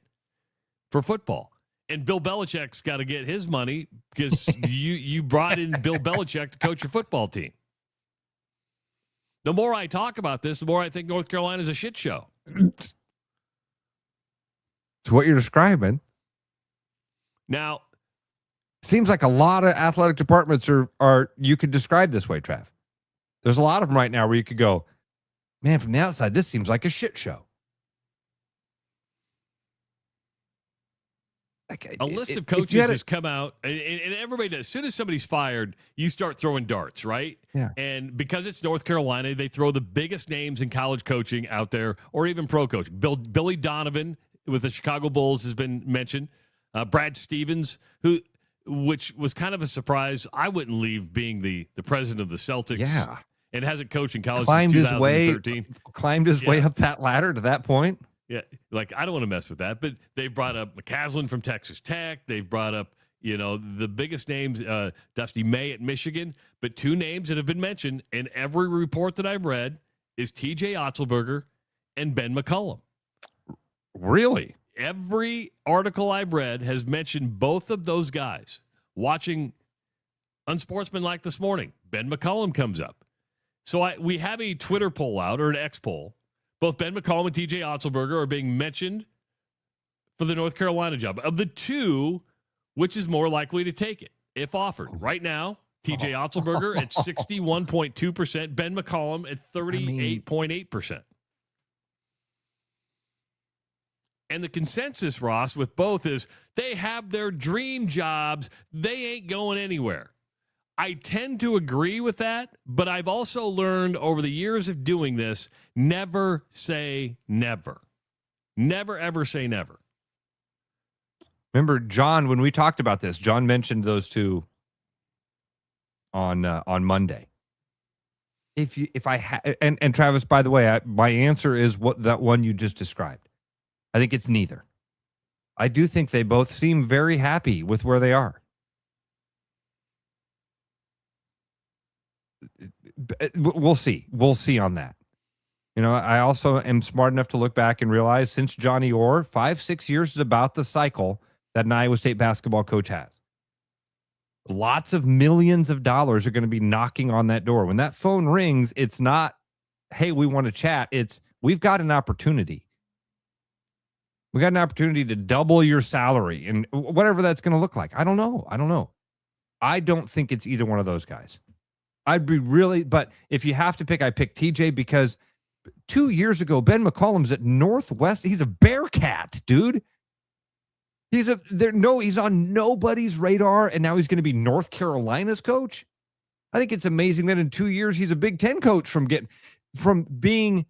for football? And Bill Belichick's got to get his money because you brought in Bill Belichick to coach your football team. The more I talk about this, the more I think North Carolina is a shit show. It's what you're describing. Now, seems like a lot of athletic departments are you could describe this way, Trav. There's a lot of them right now where you could go, man, from the outside, this seems like a shit show. A list of coaches has come out, and everybody does. As soon as somebody's fired, you start throwing darts, right? Yeah. And because it's North Carolina, they throw the biggest names in college coaching out there, or even pro coaching. Billy Donovan with the Chicago Bulls has been mentioned. Brad Stevens, which was kind of a surprise. I wouldn't leave being the president of the Celtics. Yeah. And hasn't coached in college climbed since 2013. His way up that ladder to that point. Yeah, like, I don't want to mess with that. But they've brought up McCaslin from Texas Tech. They've brought up, the biggest names, Dusty May at Michigan. But two names that have been mentioned in every report that I've read is T.J. Otzelberger and Ben McCollum. Really? Every article I've read has mentioned both of those guys. Watching Unsportsmanlike this morning, Ben McCollum comes up. So we have a Twitter poll out, or an X poll. Both Ben McCollum and T.J. Otzelberger are being mentioned for the North Carolina job. Of the two, which is more likely to take it if offered? Right now, T.J. Otzelberger at 61.2%, Ben McCollum at 38.8%. And the consensus, Ross, with both is they have their dream jobs. They ain't going anywhere. I tend to agree with that, but I've also learned over the years of doing this, never say never. Never, ever say never. Remember, John, when we talked about this, John mentioned those two on Monday. And Travis, by the way, my answer is what that one you just described. I think it's neither. I do think they both seem very happy with where they are. We'll see. We'll see on that. I also am smart enough to look back and realize since Johnny Orr, 5-6 years is about the cycle that an Iowa State basketball coach has. Lots of millions of dollars are going to be knocking on that door. When that phone rings, it's not, hey, we want to chat. It's, we've got an opportunity. We got an opportunity to double your salary and whatever that's going to look like. I don't know. I don't think it's either one of those guys. But if you have to pick, I pick TJ because 2 years ago, Ben McCollum's at Northwest. He's a Bearcat, dude. He's on nobody's radar, and now he's going to be North Carolina's coach. I think it's amazing that in 2 years he's a Big Ten coach from being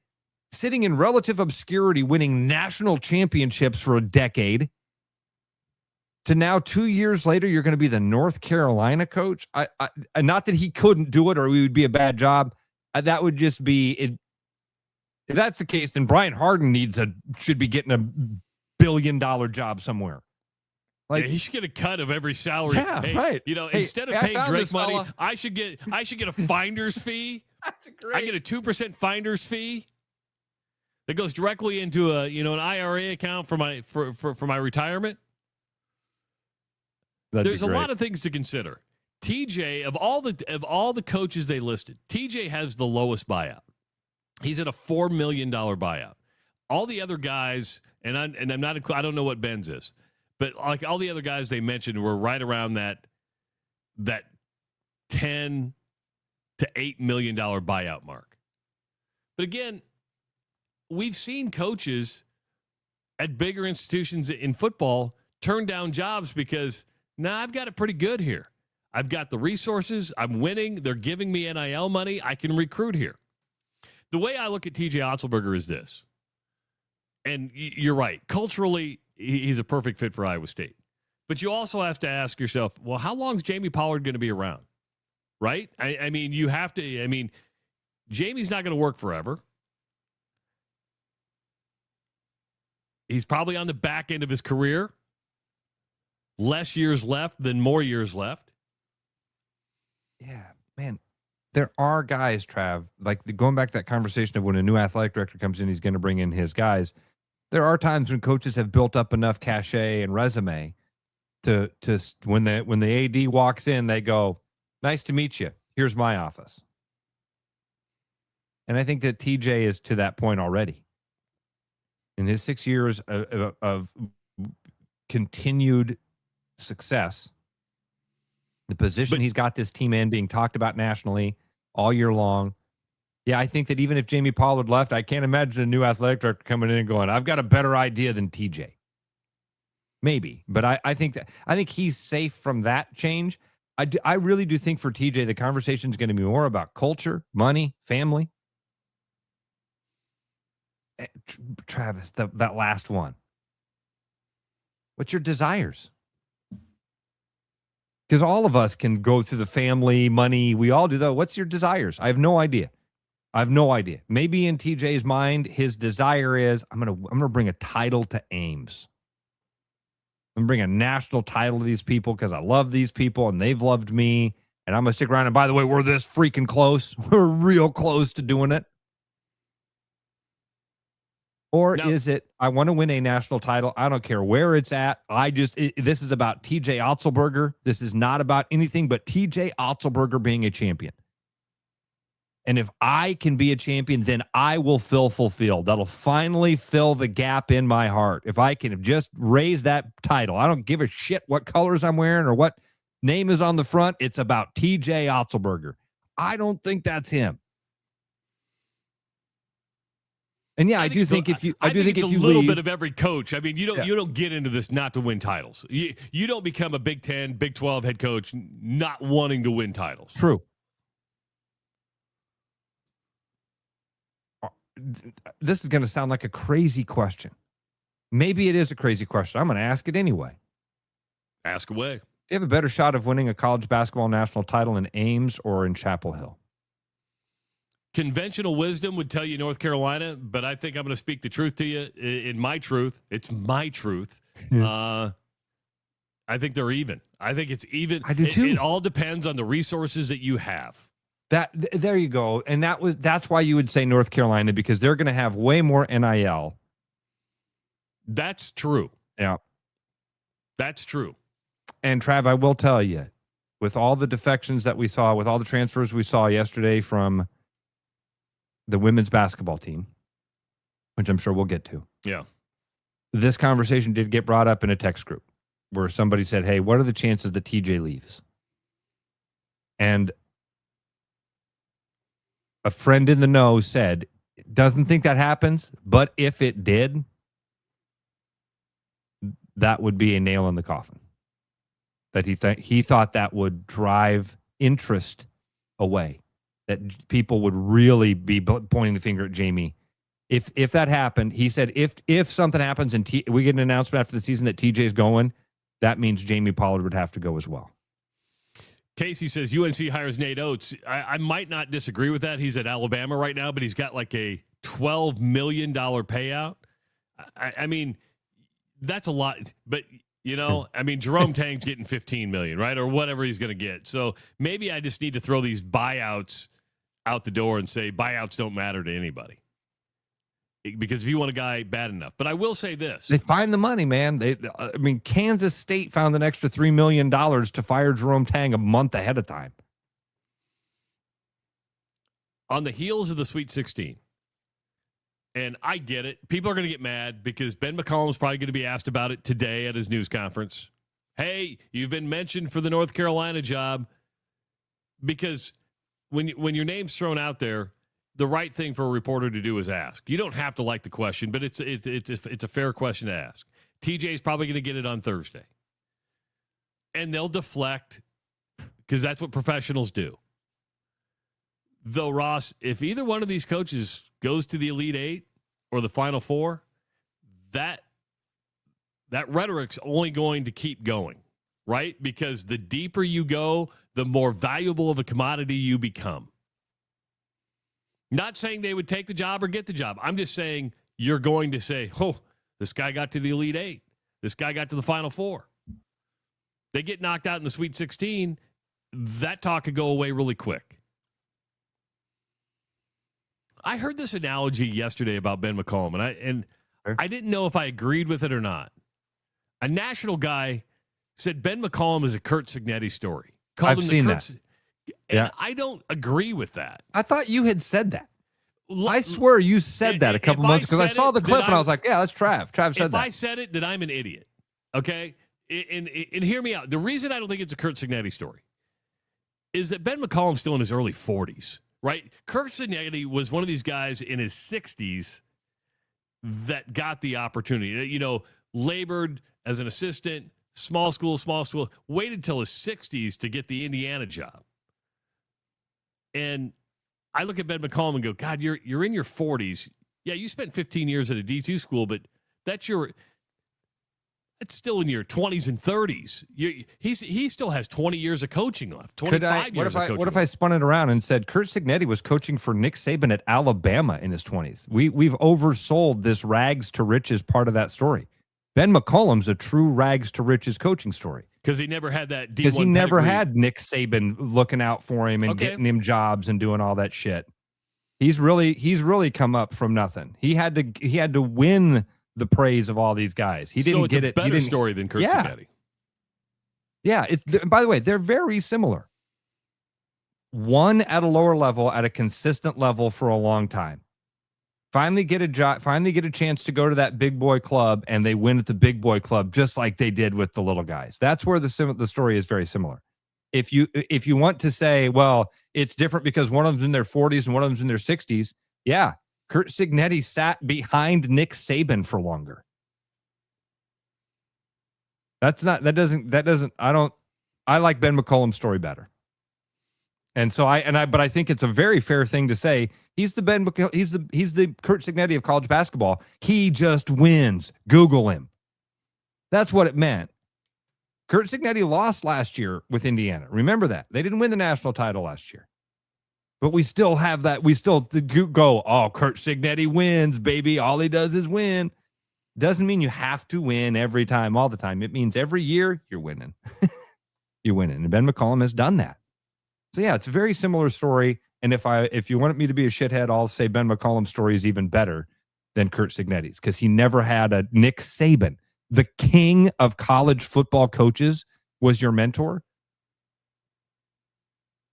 sitting in relative obscurity, winning national championships for a decade, to now 2 years later you're going to be the North Carolina coach. I not that he couldn't do it or it would be a bad job. That would just be it. If that's the case, then Brian Harden should be getting $1 billion job somewhere. Like, he should get a cut of every salary. Yeah, right. Instead of paying Drake money, I should get a finder's fee. That's great. I get a 2% finder's fee that goes directly into an IRA account for my retirement. There's a lot of things to consider. TJ, of all the coaches they listed, TJ has the lowest buyout. He's at a $4 million buyout. All the other guys, and I'm not, I don't know what Ben's is, but like all the other guys they mentioned were right around that $10 to $8 million buyout mark. But again, we've seen coaches at bigger institutions in football turn down jobs because, I've got it pretty good here. I've got the resources. I'm winning. They're giving me NIL money. I can recruit here. The way I look at TJ Otzelberger is this, and you're right. Culturally, he's a perfect fit for Iowa State. But you also have to ask yourself, well, how long is Jamie Pollard going to be around? Right? I mean, you have to. I mean, Jamie's not going to work forever. He's probably on the back end of his career. Less years left than more years left. Yeah, man. There are guys, Trav, like going back to that conversation of when a new athletic director comes in, he's going to bring in his guys. There are times when coaches have built up enough cachet and resume to when the AD walks in, they go, "Nice to meet you. Here's my office." And I think that TJ is to that point already. In his 6 years of continued success, the position he's got this team in, being talked about nationally all year long. Yeah, I think that even if Jamie Pollard left, I can't imagine a new athletic director coming in and going, "I've got a better idea than TJ." Maybe, but I think he's safe from that change. I really do think for TJ, the conversation is going to be more about culture, money, family. Travis, that last one. What's your desires? Because all of us can go through the family, money. We all do that. What's your desires? I have no idea. Maybe in TJ's mind, his desire is, I'm gonna bring a title to Ames. I'm gonna bring a national title to these people because I love these people and they've loved me. And I'm gonna stick around. And by the way, we're this freaking close. We're real close to doing it. Or is it, I want to win a national title. I don't care where it's at. This is about TJ Otzelberger. This is not about anything but TJ Otzelberger being a champion. And if I can be a champion, then I will feel fulfilled. That'll finally fill the gap in my heart. If I can just raise that title, I don't give a shit what colors I'm wearing or what name is on the front. It's about TJ Otzelberger. I don't think that's him. And yeah, I do think if you, I do think if it's you a little leave, bit of every coach. I mean, you don't get into this not to win titles. You don't become a Big 10, Big 12 head coach not wanting to win titles. True. This is going to sound like a crazy question. Maybe it is a crazy question. I'm going to ask it anyway. Ask away. Do you have a better shot of winning a college basketball national title in Ames or in Chapel Hill? Conventional wisdom would tell you North Carolina, but I think I'm going to speak the truth to you. In my truth, it's my truth. I think they're even. I think it's even. I do too. It all depends on the resources that you have. There you go. And that's why you would say North Carolina, because they're going to have way more NIL. That's true. Yeah. That's true. And Trav, I will tell you, with all the defections that we saw, with all the transfers we saw yesterday from the women's basketball team, which I'm sure we'll get to. Yeah. This conversation did get brought up in a text group where somebody said, hey, what are the chances that TJ leaves? And a friend in the know said, doesn't think that happens, but if it did, that would be a nail in the coffin. That he thought that would drive interest away. That people would really be pointing the finger at Jamie. If that happened, he said, if something happens and we get an announcement after the season that TJ's going, that means Jamie Pollard would have to go as well. Casey says UNC hires Nate Oates. I might not disagree with that. He's at Alabama right now, but he's got like a $12 million payout. I mean, that's a lot. But, you know, I mean, Jerome Tang's getting $15 million, right? Or whatever he's going to get. So maybe I just need to throw these buyouts out the door and say buyouts don't matter to anybody. Because if you want a guy bad enough. But I will say this. They find the money, man. Kansas State found an extra $3 million to fire Jerome Tang a month ahead of time. On the heels of the Sweet 16, and I get it, people are going to get mad because Ben McCollum's probably going to be asked about it today at his news conference. Hey, you've been mentioned for the North Carolina job. Because when your name's thrown out there, the right thing for a reporter to do is ask. You don't have to like the question, but it's a fair question to ask. TJ's probably going to get it on Thursday. And they'll deflect because that's what professionals do. Though, Ross, if either one of these coaches goes to the Elite Eight or the Final Four, that rhetoric's only going to keep going, right? Because the deeper you go, the more valuable of a commodity you become. Not saying they would take the job or get the job. I'm just saying you're going to say, oh, this guy got to the Elite Eight. This guy got to the Final Four. They get knocked out in the Sweet 16, that talk could go away really quick. I heard this analogy yesterday about Ben McCollum, and I didn't know if I agreed with it or not. A national guy said Ben McCollum is a Curt Cignetti story. I've seen that. And I don't agree with that. I thought you had said that. I swear you said that a couple months because I saw the clip and I was like, yeah, that's Trav. Trav said that. If I said it, then I'm an idiot. Okay? And hear me out. The reason I don't think it's a Curt Cignetti story is that Ben McCollum's still in his early 40s, right? Curt Cignetti was one of these guys in his 60s that got the opportunity. You know, labored as an assistant, small school, waited till his 60s to get the Indiana job. And I look at Ben McCollum and go, God, you're in your 40s. Yeah, you spent 15 years at a D2 school, but that's still in your 20s and 30s. He still has 20 years of coaching left, 25 years of coaching What if I spun it around and said Curt Cignetti was coaching for Nick Saban at Alabama in his 20s? We've oversold this rags to riches part of that story. Ben McCollum's a true rags to riches coaching story. Because he never had that D1 because he never pedigree. had Nick Saban looking out for him and getting him jobs and doing all that shit. He's really come up from nothing. He had to win the praise of all these guys. He didn't get it. So it's a better story than Curt Cignetti. Yeah, by the way, they're very similar. One at a lower level, at a consistent level for a long time. Finally get a job, finally get a chance to go to that big boy club, and they win at the big boy club just like they did with the little guys. That's where the story is very similar. If you want to say, well, it's different because one of them's in their 40s and one of them's in their 60s, yeah, Curt Cignetti sat behind Nick Saban for longer. I like Ben McCollum's story better. But I think it's a very fair thing to say. He's the Curt Cignetti of college basketball. He just wins. Google him. That's what it meant. Curt Cignetti lost last year with Indiana. Remember that. They didn't win the national title last year. But we still have that. We still go, oh, Curt Cignetti wins, baby. All he does is win. Doesn't mean you have to win every time, all the time. It means every year you're winning. You're winning. And Ben McCollum has done that. So, yeah, it's a very similar story. And if you want me to be a shithead, I'll say Ben McCollum's story is even better than Curt Cignetti's because he never had a Nick Saban. The king of college football coaches was your mentor.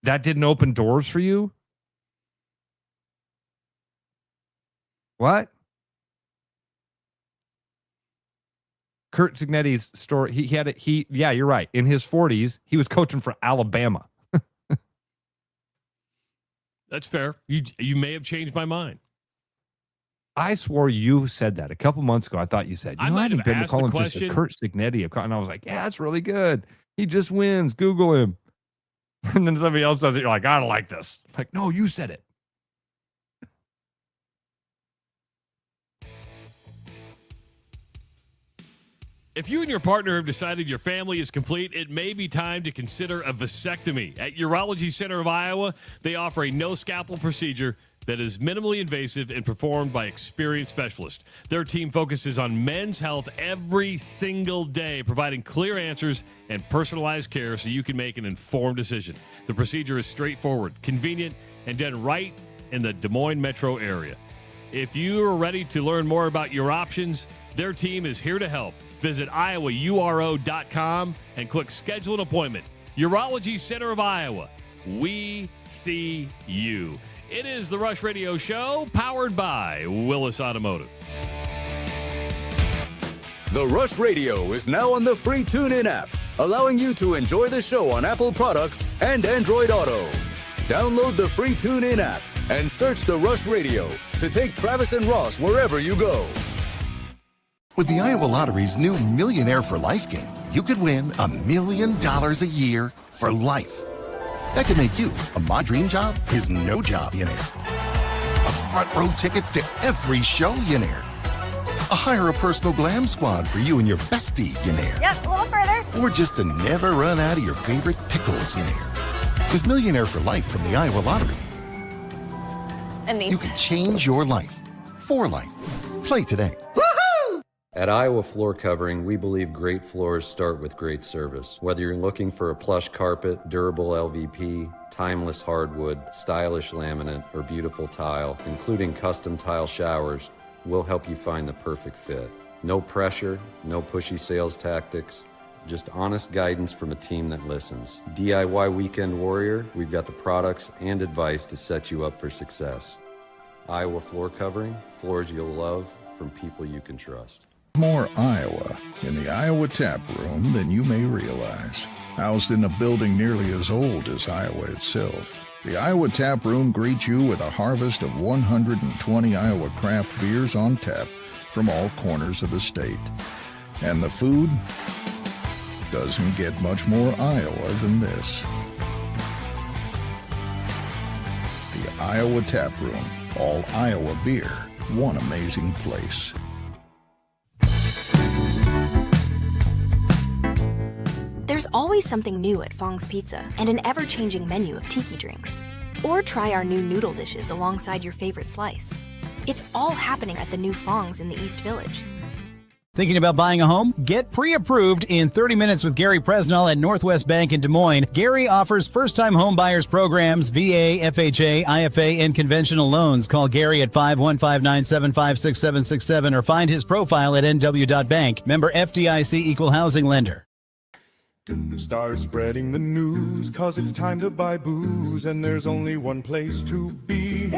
That didn't open doors for you? What? Curt Cignetti's story, yeah, you're right. In his 40s, he was coaching for Alabama. That's fair. You may have changed my mind. I swore you said that a couple months ago. I thought you said, I might have Ben asked the McCollum's just a question. Curt Cignetti. And I was like, yeah, that's really good. He just wins. Google him. And then somebody else says it. You're like, I don't like this. I'm like, no, you said it. If you and your partner have decided your family is complete, it may be time to consider a vasectomy. At Urology Center of Iowa, they offer a no-scalpel procedure that is minimally invasive and performed by experienced specialists. Their team focuses on men's health every single day, providing clear answers and personalized care so you can make an informed decision. The procedure is straightforward, convenient, and done right in the Des Moines metro area. If you are ready to learn more about your options, their team is here to help. Visit iowauro.com and click Schedule an Appointment. Urology Center of Iowa. We see you. It is the Rush Radio Show, powered by Willis Automotive. The Rush Radio is now on the free TuneIn app, allowing you to enjoy the show on Apple products and Android Auto. Download the free TuneIn app and search The Rush Radio to take Travis and Ross wherever you go. With the Iowa Lottery's new Millionaire for Life game, you could win $1 million a year for life. That could make you a My Dream Job is No Job millionaire. A front row tickets to every show millionaire. A hire a personal glam squad for you and your bestie millionaire. Yep, a little further. Or just to never run out of your favorite pickles millionaire. With Millionaire for Life from the Iowa Lottery, And these. you can change your life for life. Play today. At Iowa Floor Covering, we believe great floors start with great service. Whether you're looking for a plush carpet, durable LVP, timeless hardwood, stylish laminate, or beautiful tile, including custom tile showers, we'll help you find the perfect fit. No pressure, no pushy sales tactics, just honest guidance from a team that listens. DIY Weekend Warrior, we've got the products and advice to set you up for success. Iowa Floor Covering, floors you'll love from people you can trust. More Iowa in the Iowa Tap Room than you may realize. Housed in a building nearly as old as Iowa itself, the Iowa Tap Room greets you with a harvest of 120 Iowa craft beers on tap from all corners of the state. And the food doesn't get much more Iowa than this. The Iowa Tap Room, all Iowa beer, one amazing place. There's always something new at Fong's Pizza and an ever-changing menu of tiki drinks. Or try our new noodle dishes alongside your favorite slice. It's all happening at the new Fong's in the East Village. Thinking about buying a home? Get pre-approved in 30 minutes with Gary Presnell at Northwest Bank in Des Moines. Gary offers first-time home buyers programs, VA, FHA, IFA, and conventional loans. Call Gary at 515-975-6767 or find his profile at nw.bank. Member FDIC Equal Housing Lender. Start spreading the news, 'cause it's time to buy booze, and there's only one place to be.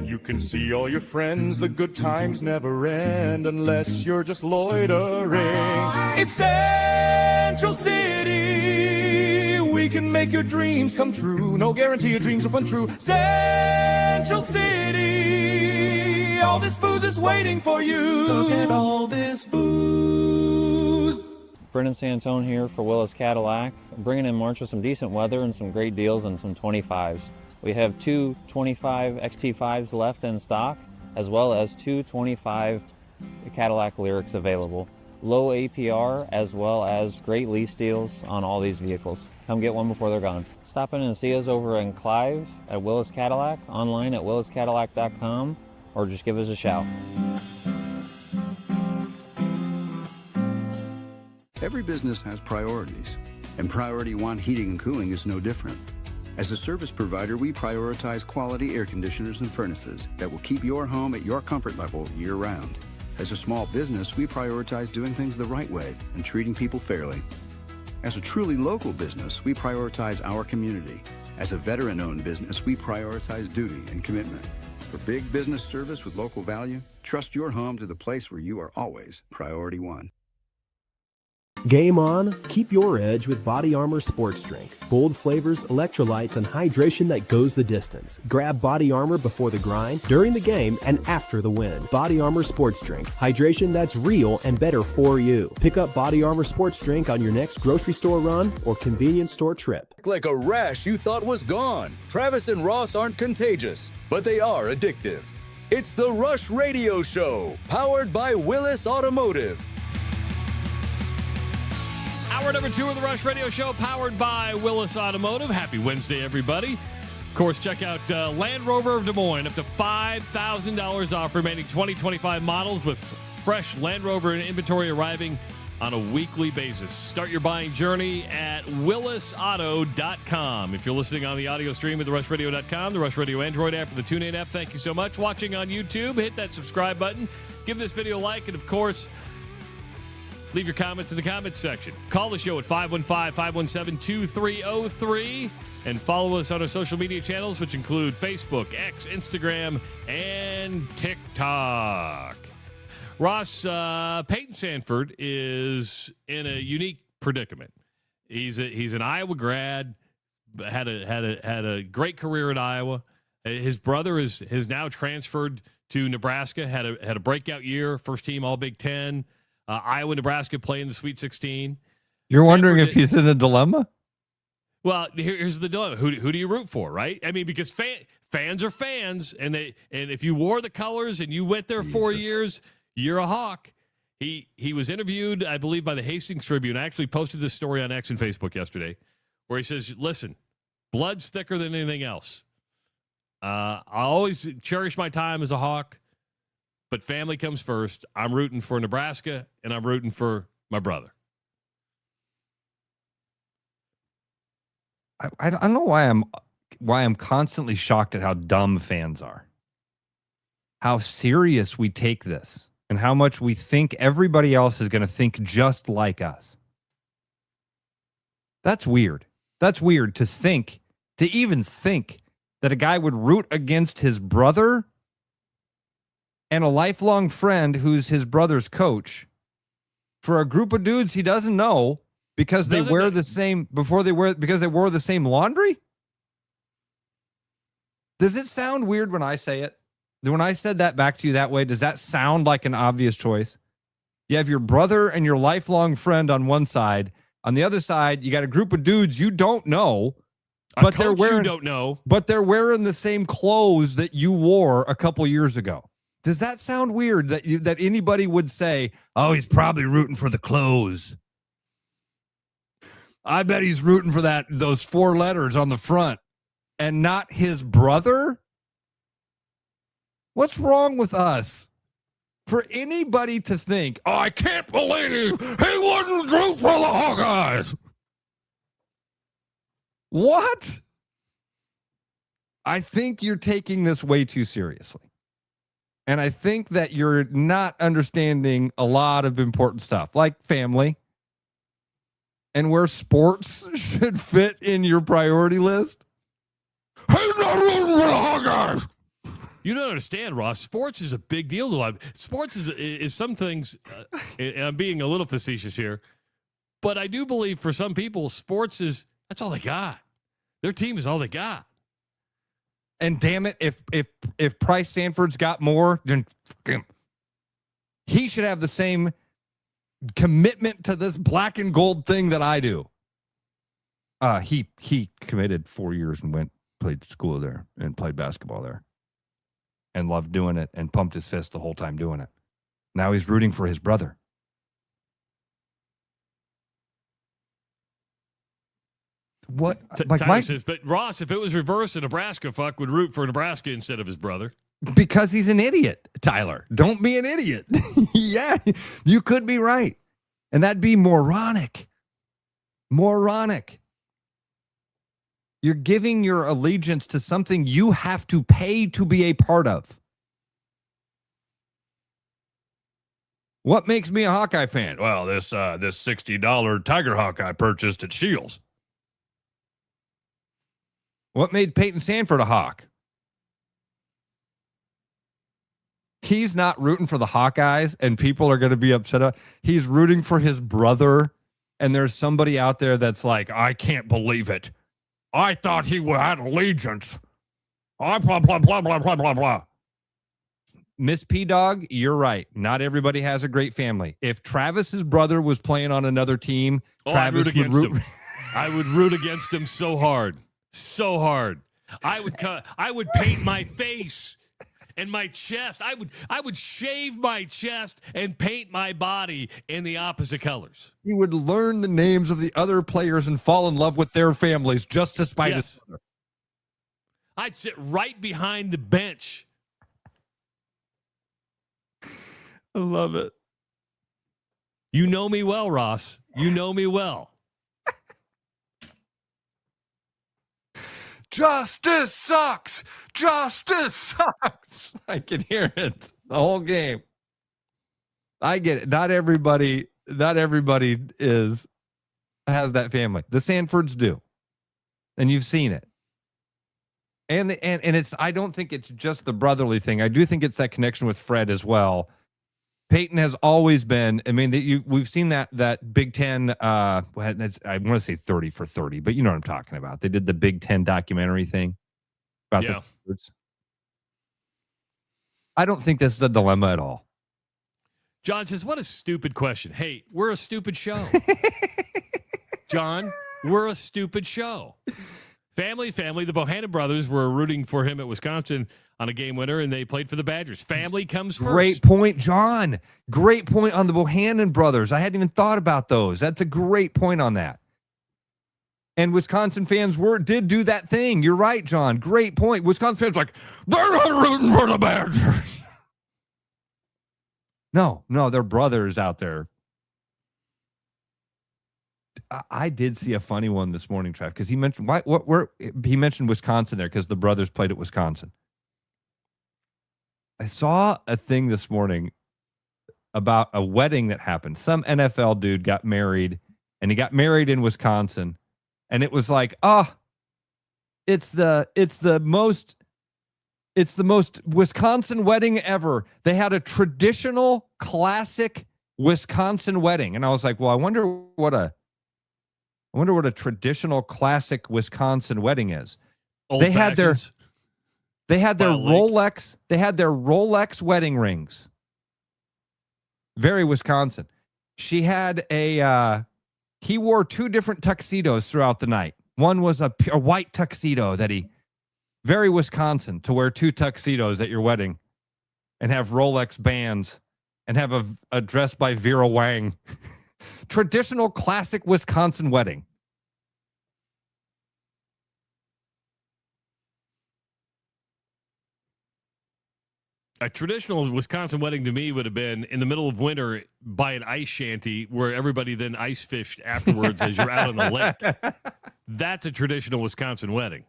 You can see all your friends, the good times never end, unless you're just loitering. It's Central City, we we can make your dreams come true. No guarantee your dreams will come true. Central City, all this booze is waiting for you. Go get all this booze. Brendan Santone here for Willis Cadillac. I'm bringing in March with some decent weather and some great deals on some 25s. We have two 25 XT5s left in stock, as well as two 25 Cadillac Lyrics available. Low APR, as well as great lease deals on all these vehicles. Come get one before they're gone. Stop in and see us over in Clive at Willis Cadillac, online at williscadillac.com, or just give us a shout. Every business has priorities, and Priority One Heating and Cooling is no different. As a service provider, we prioritize quality air conditioners and furnaces that will keep your home at your comfort level year-round. As a small business, we prioritize doing things the right way and treating people fairly. As a truly local business, we prioritize our community. As a veteran-owned business, we prioritize duty and commitment. For big business service with local value, trust your home to the place where you are always Priority One. Game on, keep your edge with Body Armor Sports Drink. Bold flavors, electrolytes, and hydration that goes the distance. Grab Body Armor before the grind, during the game, and after the win. Body Armor Sports Drink. Hydration that's real and better for you. Pick up Body Armor Sports Drink on your next grocery store run or convenience store trip. Like a rash you thought was gone. Travis and Ross aren't contagious, but they are addictive. It's the Rush Radio Show, powered by Willis Automotive. Hour number 2 of the Rush Radio Show, powered by Willis Automotive. Happy Wednesday, everybody. Of course, check out Land Rover of Des Moines, up to $5,000 off remaining 2025 models with fresh Land Rover inventory arriving on a weekly basis. Start your buying journey at willisauto.com. If you're listening on the audio stream at therushladio.com, the Rush Radio Android app, or the TuneIn app, thank you so much. Watching on YouTube, hit that subscribe button. Give this video a like, and of course, leave your comments in the comments section. Call the show at 515-517-2303 and follow us on our social media channels, which include Facebook, X, Instagram, and TikTok. Ross, Peyton Sandfort is in a unique predicament. He's an Iowa grad, had a great career at Iowa. His brother has now transferred to Nebraska, had a breakout year, first team All Big Ten. Iowa, Nebraska play in the Sweet 16. You're wondering if he's in a dilemma? Well, here's the dilemma. Who do you root for, right? I mean, because fans are fans, and if you wore the colors and you went there 4 years, you're a Hawk. He was interviewed, I believe, by the Hastings Tribune. I actually posted this story on X and Facebook yesterday, where he says, listen, blood's thicker than anything else. I always cherish my time as a Hawk, but family comes first. I'm rooting for Nebraska, and I'm rooting for my brother. I don't know why I'm constantly shocked at how dumb fans are. How serious we take this, and how much we think everybody else is going to think just like us. That's weird. That's weird to even think that a guy would root against his brother and a lifelong friend who's his brother's coach for a group of dudes he doesn't know because they wore the same laundry. Does it sound weird when I say it? When I said that back to you that way, does that sound like an obvious choice? You have your brother and your lifelong friend on one side. On the other side, you got a group of dudes you don't know, but they're wearing the same clothes that you wore a couple years ago. Does that sound weird that anybody would say, oh, he's probably rooting for the clothes? I bet he's rooting for those 4 letters on the front and not his brother? What's wrong with us? For anybody to think, oh, I can't believe he wouldn't root for the Hawkeyes. What? I think you're taking this way too seriously. And I think that you're not understanding a lot of important stuff, like family and where sports should fit in your priority list. He's not rooting for the Hawkeyes. You don't understand, Ross. Sports is a big deal to life. Sports is some things, and I'm being a little facetious here, but I do believe for some people, sports is That's all they got. Their team is all they got. And damn it, if Pryce Sandfort's got more, then he should have the same commitment to this black and gold thing that I do. He committed 4 years and played school there and played basketball there and loved doing it and pumped his fist the whole time doing it. Now he's rooting for his brother. What? Tyler says, but Ross, if it was reversed, a Nebraska fuck would root for Nebraska instead of his brother. Because he's an idiot, Tyler. Don't be an idiot. Yeah, you could be right. And that'd be moronic. Moronic. You're giving your allegiance to something you have to pay to be a part of. What makes me a Hawkeye fan? Well, this $60 Tiger Hawk I purchased at Shields. What made Peyton Sandfort a Hawk? He's not rooting for the Hawkeyes, and people are going to be upset. He's rooting for his brother, and there's somebody out there that's like, I can't believe it. I thought he had allegiance. Blah, blah, blah, blah, blah, blah, blah, blah. Miss P-Dog, you're right. Not everybody has a great family. If Travis's brother was playing on another team, Travis would root him. I would root against him so hard. So hard. I would paint my face and my chest. I would shave my chest and paint my body in the opposite colors. He would learn the names of the other players and fall in love with their families just to spite us. I'd sit right behind the bench. I love it. You know me well, Ross. You know me well. Justice sucks. Justice sucks. I can hear it the whole game. I get it. Not everybody has that family. The Sandfords do. And you've seen it. And it's, I don't think it's just the brotherly thing. I do think it's that connection with Fred as well. Peyton has always been, I mean, we've seen that Big Ten, I want to say 30 for 30, but you know what I'm talking about. They did the Big Ten documentary thing about the sports. I don't think this is a dilemma at all. John says, what a stupid question. Hey, we're a stupid show. John, we're a stupid show. Family. The Bohannon brothers were rooting for him at Wisconsin on a game winner, and they played for the Badgers. Family comes first. Great point, John. Great point on the Bohannon brothers. I hadn't even thought about those. That's a great point on that. And Wisconsin fans did do that thing. You're right, John. Great point. Wisconsin fans like, they're not rooting for the Badgers. No, they're brothers out there. I did see a funny one this morning, Trav, because he mentioned he mentioned Wisconsin there because the brothers played at Wisconsin. I saw a thing this morning about a wedding that happened. Some NFL dude got married, and he got married in Wisconsin, and it was like, it's the most Wisconsin wedding ever. They had a traditional, classic Wisconsin wedding, and I was like, well, I wonder what a traditional, classic Wisconsin wedding is. They had their Rolex. They had their Rolex wedding rings. Very Wisconsin. She had he wore two different tuxedos throughout the night. One was a white tuxedo very Wisconsin to wear two tuxedos at your wedding and have Rolex bands and have a dress by Vera Wang. Traditional, classic Wisconsin wedding. A traditional Wisconsin wedding to me would have been in the middle of winter by an ice shanty where everybody then ice fished afterwards as you're out on the lake. That's a traditional Wisconsin wedding.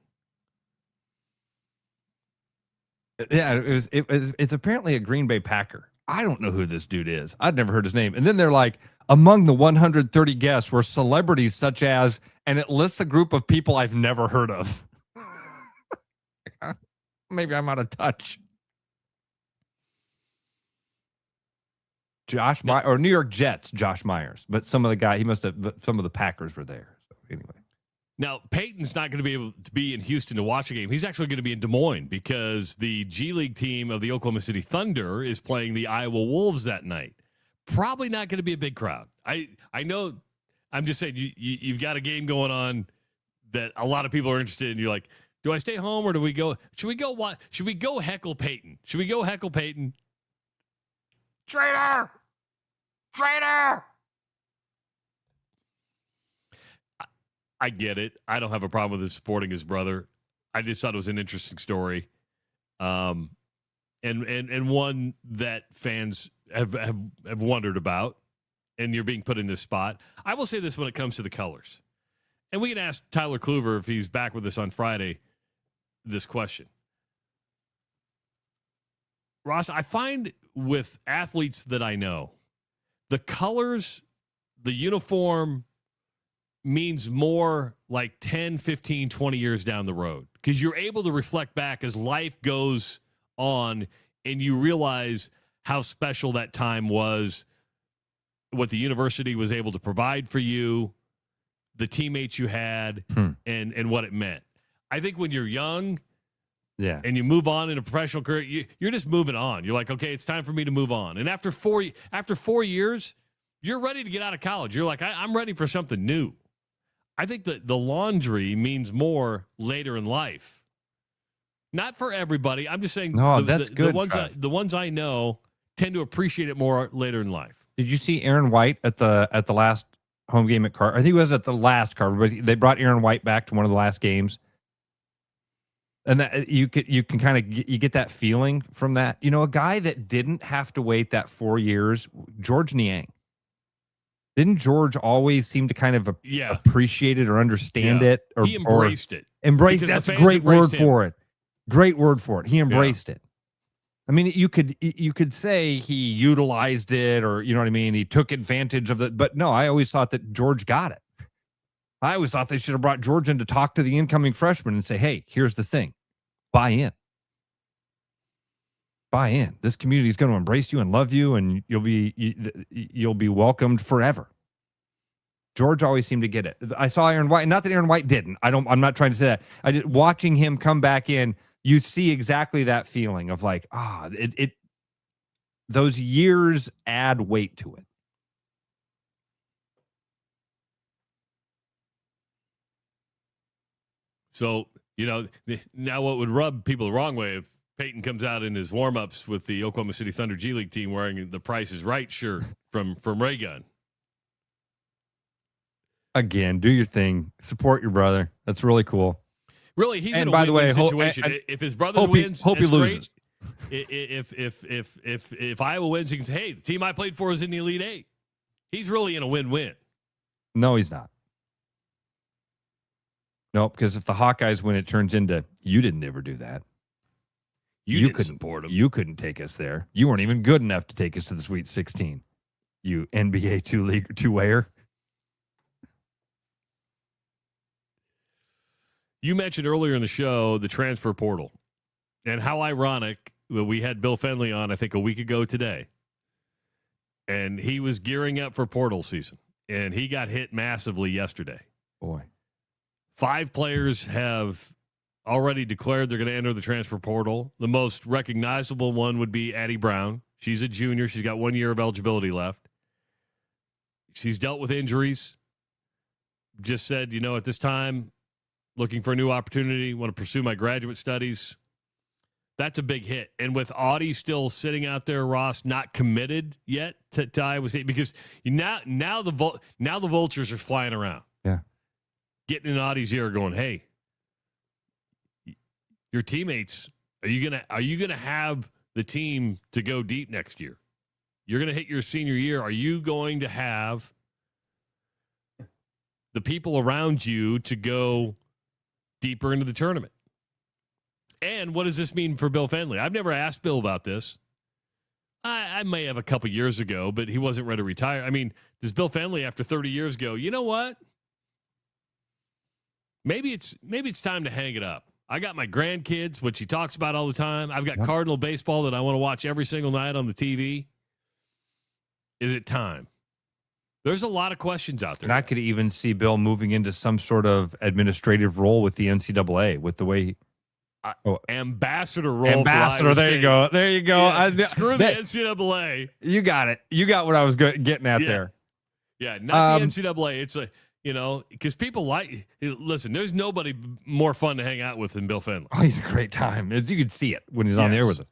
Yeah, it's apparently a Green Bay Packer. I don't know who this dude is. I'd never heard his name. And then they're like, among the 130 guests were celebrities such as, and it lists a group of people I've never heard of. Maybe I'm out of touch. New York Jets, Josh Myers. But some of the Packers were there. So anyway. Now, Peyton's not going to be able to be in Houston to watch a game. He's actually going to be in Des Moines because the G League team of the Oklahoma City Thunder is playing the Iowa Wolves that night. Probably not going to be a big crowd. I know. I'm just saying you've got a game going on that a lot of people are interested in. You're like, do I stay home or do we go? Should we go? What? Should we go heckle Peyton? Should we go heckle Peyton? Traitor! Traitor! I get it. I don't have a problem with his supporting his brother. I just thought it was an interesting story, and one that fans have wondered about. And you're being put in this spot. I will say this when it comes to the colors, and we can ask Tyler Kluver if he's back with us on Friday. This question, Ross, I find with athletes that I know, the colors, the uniform means more like 10, 15, 20 years down the road because you're able to reflect back as life goes on and you realize how special that time was, what the university was able to provide for you, the teammates you had, and what it meant. I think when you're young and you move on in a professional career, you're just moving on. You're like, okay, it's time for me to move on. And after 4 years, you're ready to get out of college. You're like, I'm ready for something new. I think that the laundry means more later in life. Not for everybody. I'm just saying that's good. The ones I know tend to appreciate it more later in life. Did you see Aaron White at the last home game at Carver? I think it was at the last Carver, but they brought Aaron White back to one of the last games. And that you can kind of get that feeling from that. You know, a guy that didn't have to wait that 4 years, George Niang. Didn't George always seem to kind of appreciate it or understand it? Or he embraced it. Embraced. That's a great word for it. Great word for it. He embraced it. I mean, you could say he utilized it, or you know what I mean. He took advantage of it, but no. I always thought that George got it. I always thought they should have brought George in to talk to the incoming freshman and say, "Hey, here's the thing: buy in. Buy in. This community is going to embrace you and love you, and you'll be welcomed forever." George always seemed to get it. I saw Aaron White. Not that Aaron White didn't. I'm not trying to say that. Watching him come back in. You see exactly that feeling of like, those years add weight to it. So, now what would rub people the wrong way if Peyton comes out in his warm-ups with the Oklahoma City Thunder G League team wearing the Pryce is Right shirt from Ray Gun. Again, do your thing. Support your brother. That's really cool. Really, he's in a by the way, situation. If his brother wins, hope he loses. Great. If Iowa wins, he can say, "Hey, the team I played for is in the Elite Eight." He's really in a win-win. No, he's not. No, because if the Hawkeyes win, it turns into you didn't ever do that. You couldn't support him. You couldn't take us there. You weren't even good enough to take us to the Sweet 16. You NBA two-wayer. You mentioned earlier in the show the transfer portal and how ironic that we had Bill Fenley on, I think, a week ago today. And he was gearing up for portal season, and he got hit massively yesterday. Boy. 5 players have already declared they're going to enter the transfer portal. The most recognizable one would be Addie Brown. She's a junior. She's got 1 year of eligibility left. She's dealt with injuries. Just said, at this time, looking for a new opportunity, want to pursue my graduate studies. That's a big hit. And with Audie still sitting out there, Ross, not committed yet to Iowa State, because now the vultures are flying around. Yeah. Getting in Audie's ear going, "Hey, your teammates, are you gonna have the team to go deep next year? You're gonna hit your senior year. Are you going to have the people around you to go deeper into the tournament?" And what does this mean for Bill Fenley? I've never asked Bill about this. I may have a couple years ago, but he wasn't ready to retire. I mean, does Bill Fenley after 30 years go, you know what? Maybe it's time to hang it up. I got my grandkids, which he talks about all the time. I've got Cardinal baseball that I want to watch every single night on the TV. Is it time? There's a lot of questions out there. And I could even see Bill moving into some sort of administrative role with the NCAA with the way ambassador role. Ambassador. There you go. There you go. Yeah, screw the NCAA. You got it. You got what I was getting at there. Yeah, not the NCAA. It's because people listen, there's nobody more fun to hang out with than Bill Fenley. Oh, he's a great time. As you could see it when he's on the air with us.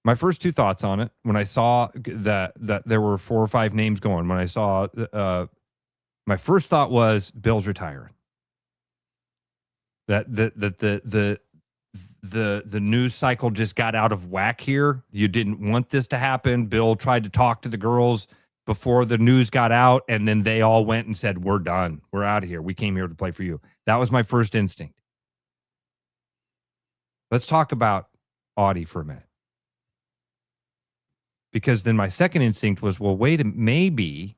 My first two thoughts on it, when I saw that there were 4 or 5 names going, when I saw, my first thought was Bill's retiring. That the news cycle just got out of whack here. You didn't want this to happen. Bill tried to talk to the girls before the news got out, and then they all went and said, "We're done. We're out of here. We came here to play for you." That was my first instinct. Let's talk about Audie for a minute. Because then my second instinct was, well, maybe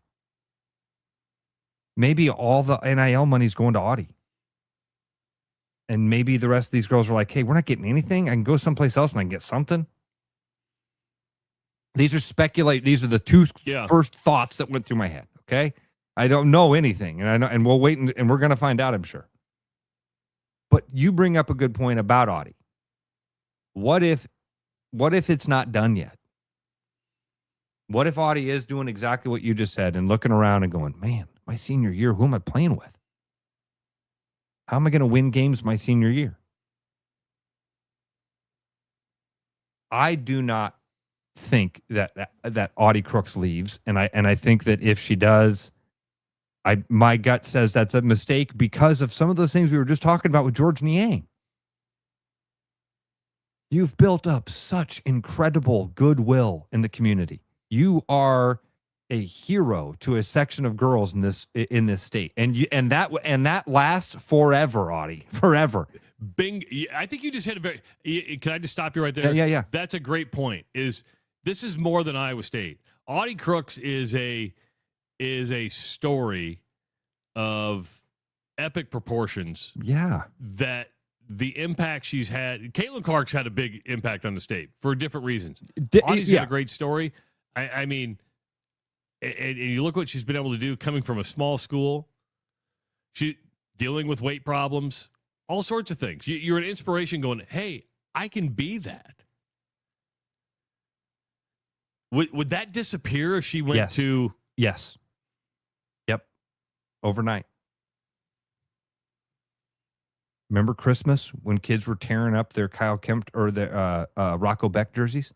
all the NIL money's going to Audie. And maybe the rest of these girls are like, hey, we're not getting anything. I can go someplace else and I can get something. These are These are the two first thoughts that went through my head. Okay. I don't know anything. And we'll wait and we're going to find out, I'm sure. But you bring up a good point about Audie. What if it's not done yet? What if Audie is doing exactly what you just said and looking around and going, man, my senior year, who am I playing with? How am I going to win games my senior year? I do not think that Audie Crooks leaves, and I think that if she does, my gut says that's a mistake because of some of those things we were just talking about with George Niang. You've built up such incredible goodwill in the community. You are a hero to a section of girls in this state, and that lasts forever, Audie, forever. Bing, I think you just hit a very. Can I just stop you right there? Yeah. That's a great point. This is more than Iowa State. Audie Crooks is a story of epic proportions. Yeah, that the impact she's had. Caitlin Clark's had a big impact on the state for different reasons. Audie's had a great story. I mean, and you look what she's been able to do coming from a small school. She dealing with weight problems, all sorts of things. You're an inspiration going, hey, I can be that. Would that disappear if she went to... Yes. Yep. Overnight. Remember Christmas when kids were tearing up their Kyle Kemp or their Rocco Beck jerseys?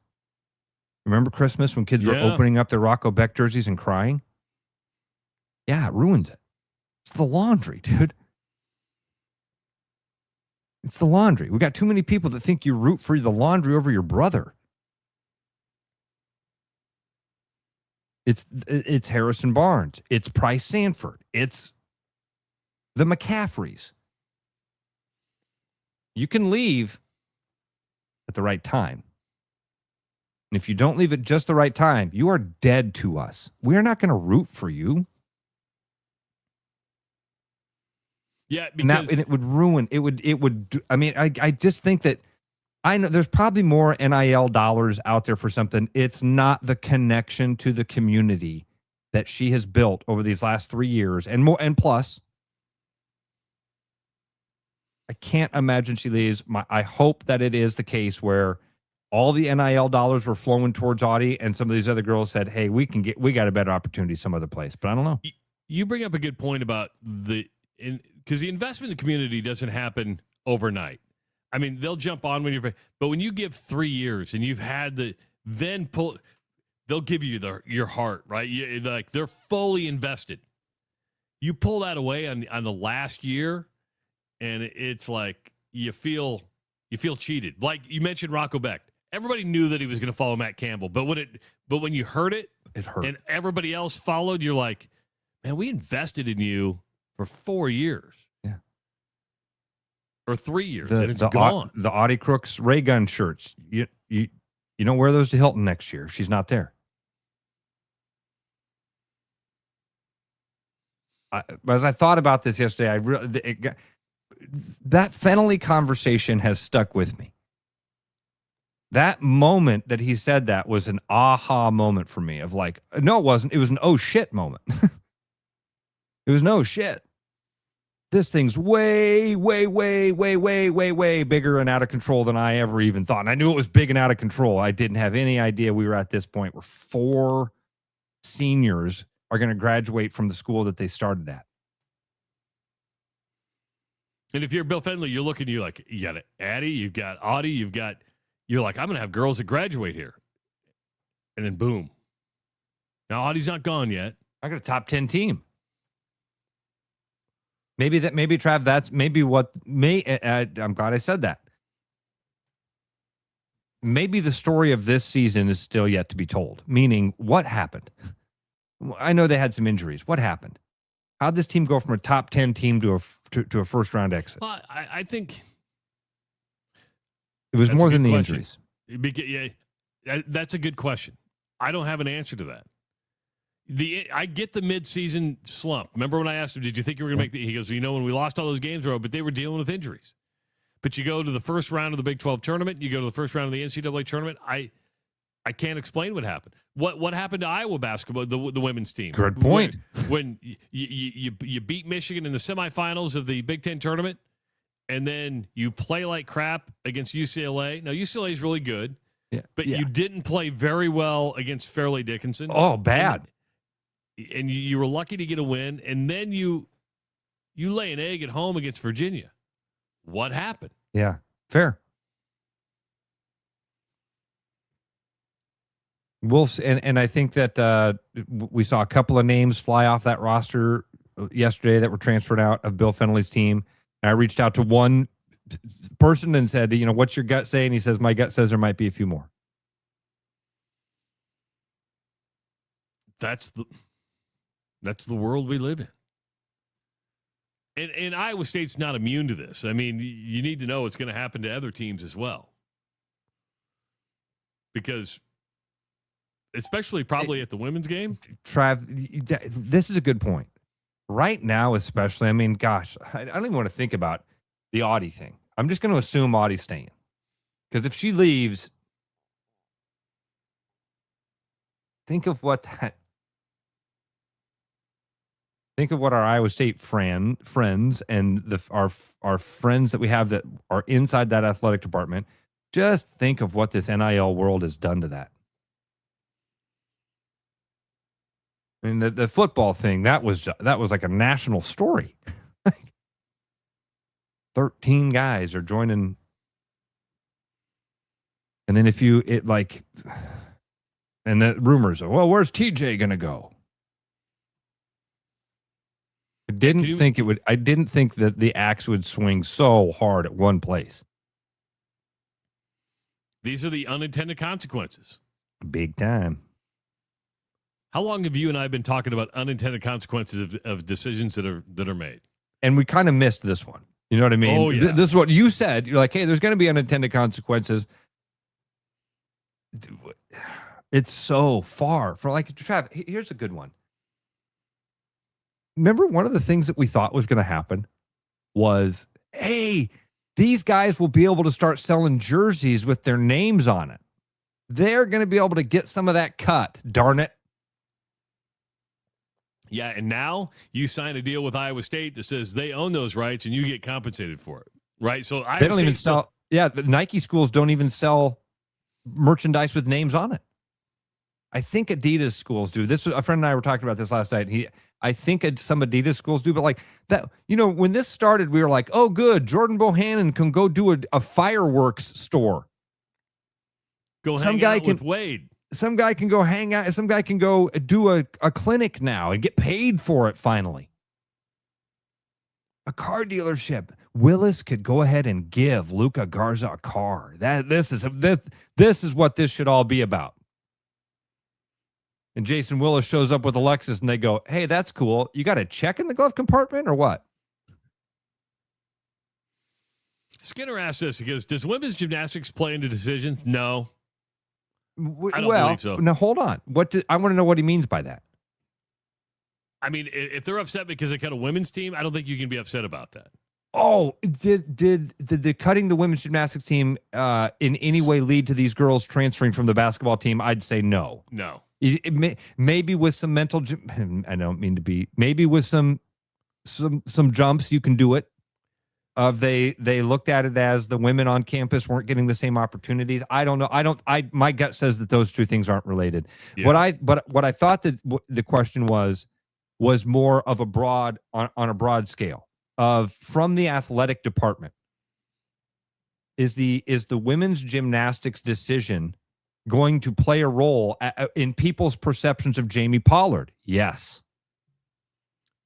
Remember Christmas when kids were opening up their Rocco Beck jerseys and crying? Yeah, it ruins it. It's the laundry, dude. It's the laundry. We got too many people that think you root for the laundry over your brother. It's Harrison Barnes. It's Pryce Sandfort. It's the McCaffreys. You can leave at the right time. And if you don't leave at just the right time, you are dead to us. We're not going to root for you. Yeah, because and it would ruin. It would. I mean, I just think that I know there's probably more NIL dollars out there for something. It's not the connection to the community that she has built over these last 3 years and more. And plus, I can't imagine she leaves. I hope that it is the case where all the NIL dollars were flowing towards Audie, and some of these other girls said, "Hey, we got a better opportunity some other place." But I don't know. You bring up a good point about because the investment in the community doesn't happen overnight. I mean, they'll jump on when but when you give 3 years and you've had they'll give you your heart, right? Like they're fully invested. You pull that away on the last year, and it's like you feel cheated. Like you mentioned Rocco Beck. Everybody knew that he was going to follow Matt Campbell, but when you heard it hurt. And everybody else followed, you're like, man, we invested in you for 4 years. Yeah. Or 3 years, and it's gone. The Audie Crooks ray gun shirts. You don't wear those to Hilton next year. She's not there. As I thought about this yesterday, that Fennelly conversation has stuck with me. That moment that he said that was an aha moment for me of like, no, it wasn't. It was an oh shit moment. It was no shit. This thing's way, way, way, way, way, way, way bigger and out of control than I ever even thought. And I knew it was big and out of control. I didn't have any idea we were at this point where 4 seniors are going to graduate from the school that they started at. And if you're Bill Fenley, you're looking, you're like, you got Addie, you've got Audie, you're like, I'm going to have girls that graduate here. And then boom. Now, Audie's not gone yet. I got a top 10 team. Maybe Trav, that's maybe what I'm glad I said that. Maybe the story of this season is still yet to be told, meaning what happened? I know they had some injuries. What happened? How'd this team go from a top 10 team to a first round exit? Well, I think it was more than the question. Injuries. Yeah, that's a good question. I don't have an answer to that. I get the midseason slump. Remember when I asked him, did you think you were going to make the... He goes, when we lost all those games, but they were dealing with injuries. But you go to the first round of the Big 12 tournament, you go to the first round of the NCAA tournament, I can't explain what happened. What happened to Iowa basketball, the women's team? Good point. When you beat Michigan in the semifinals of the Big 10 tournament, and then you play like crap against UCLA. Now, UCLA is really good, but you didn't play very well against Fairleigh Dickinson. Oh, bad. And you were lucky to get a win, and then you lay an egg at home against Virginia. What happened? Yeah, fair. And I think that we saw a couple of names fly off that roster yesterday that were transferred out of Bill Fenley's team. And I reached out to one person and said, what's your gut say? And he says, my gut says there might be a few more. That's the world we live in. And Iowa State's not immune to this. I mean, you need to know what's going to happen to other teams as well. Because, especially probably at the women's game. Trav, this is a good point. Right now, especially, I mean, gosh, I don't even want to think about the Audie thing. I'm just going to assume Audie's staying. Because if she leaves, think of what our Iowa State friends and our friends that we have that are inside that athletic department. Just think of what this NIL world has done to that. I mean, the football thing, that was like a national story. 13 guys are joining. And then and the rumors of, well, where's TJ going to go? I didn't think that the axe would swing so hard at one place. These are the unintended consequences. Big time. How long have you and I been talking about unintended consequences of decisions that are made? And we kind of missed this one. You know what I mean? Oh, yeah. This is what you said. You're like, hey, there's going to be unintended consequences. It's so far from Trav. Here's a good one. Remember, one of the things that we thought was going to happen was, hey, these guys will be able to start selling jerseys with their names on it. They're going to be able to get some of that cut. Darn it. Yeah, and now you sign a deal with Iowa State that says they own those rights and you get compensated for it, right? So they don't even sell. Yeah, the Nike schools don't even sell merchandise with names on it. I think Adidas schools do. This was a friend and I were talking about this last night. I think some Adidas schools do, but like that, when this started, we were like, oh, good, Jordan Bohannon can go do a fireworks store. Go hang out with Wade. Some guy can go hang out. Some guy can go do a clinic now and get paid for it finally. A car dealership. Willis could go ahead and give Luca Garza a car. This is what this should all be about. And Jason Willis shows up with a Lexus and they go, hey, that's cool. You got a check in the glove compartment or what? Skinner asked this. He goes, does women's gymnastics play into decisions? No. I don't believe so. Now, hold on. I want to know what he means by that. I mean, if they're upset because they cut a women's team, I don't think you can be upset about that. Oh, did the cutting the women's gymnastics team in any way lead to these girls transferring from the basketball team? I'd say no. No. Maybe with some mental, I don't mean to be, maybe with some jumps you can do it. They looked at it as the women on campus weren't getting the same opportunities. I don't know. My gut says that those two things aren't related. Yeah. What I thought that the question was more of on a broad scale of from the athletic department. Is the women's gymnastics decision going to play a role in people's perceptions of Jamie Pollard? Yes.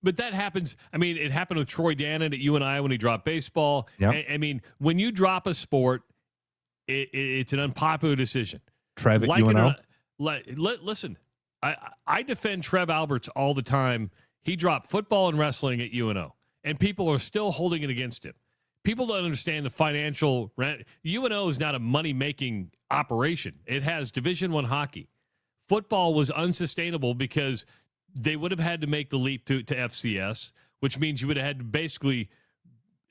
But that happens. I mean, it happened with Troy Dannon at UNI when he dropped baseball. Yep. I mean, when you drop a sport, it's an unpopular decision. Trev at UNO? Listen, I defend Trev Alberts all the time. He dropped football and wrestling at UNO, and people are still holding it against him. People don't understand the financial rent. UNO is not a money-making operation. It has Division I hockey. Football was unsustainable because they would have had to make the leap to FCS, which means you would have had to basically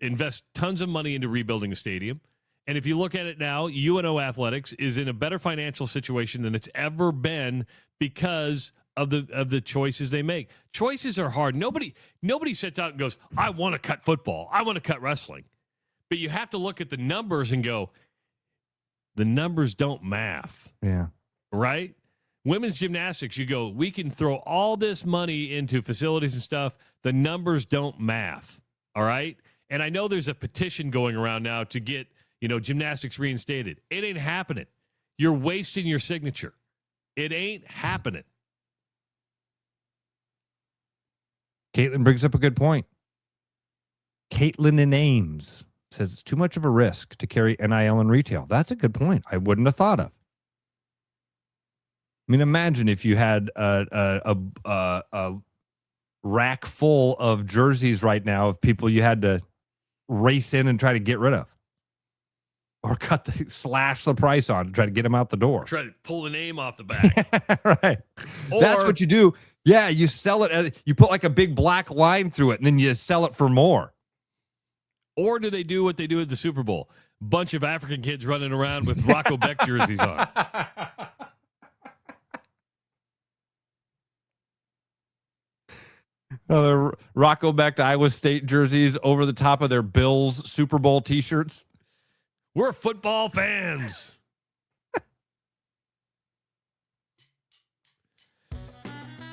invest tons of money into rebuilding a stadium. And if you look at it now, UNO Athletics is in a better financial situation than it's ever been because of the choices they make. Choices are hard. Nobody sits out and goes, I want to cut football. I want to cut wrestling. But you have to look at the numbers and go, the numbers don't math. Yeah. Right? Women's gymnastics, you go, we can throw all this money into facilities and stuff. The numbers don't math. All right? And I know there's a petition going around now to get, gymnastics reinstated. It ain't happening. You're wasting your signature. It ain't happening. Caitlin brings up a good point. Caitlin in Ames says it's too much of a risk to carry NIL in retail. That's a good point. I wouldn't have thought of. I mean, imagine if you had a rack full of jerseys right now of people you had to race in and try to get rid of, or slash the price on to try to get them out the door. Try to pull the name off the back. Right. That's what you do. Yeah, you sell it. You put like a big black line through it, and then you sell it for more. Or do they do what they do at the Super Bowl? Bunch of African kids running around with Rocco Beck jerseys on. The Rocco Beck to Iowa State jerseys over the top of their Bills Super Bowl T-shirts. We're football fans.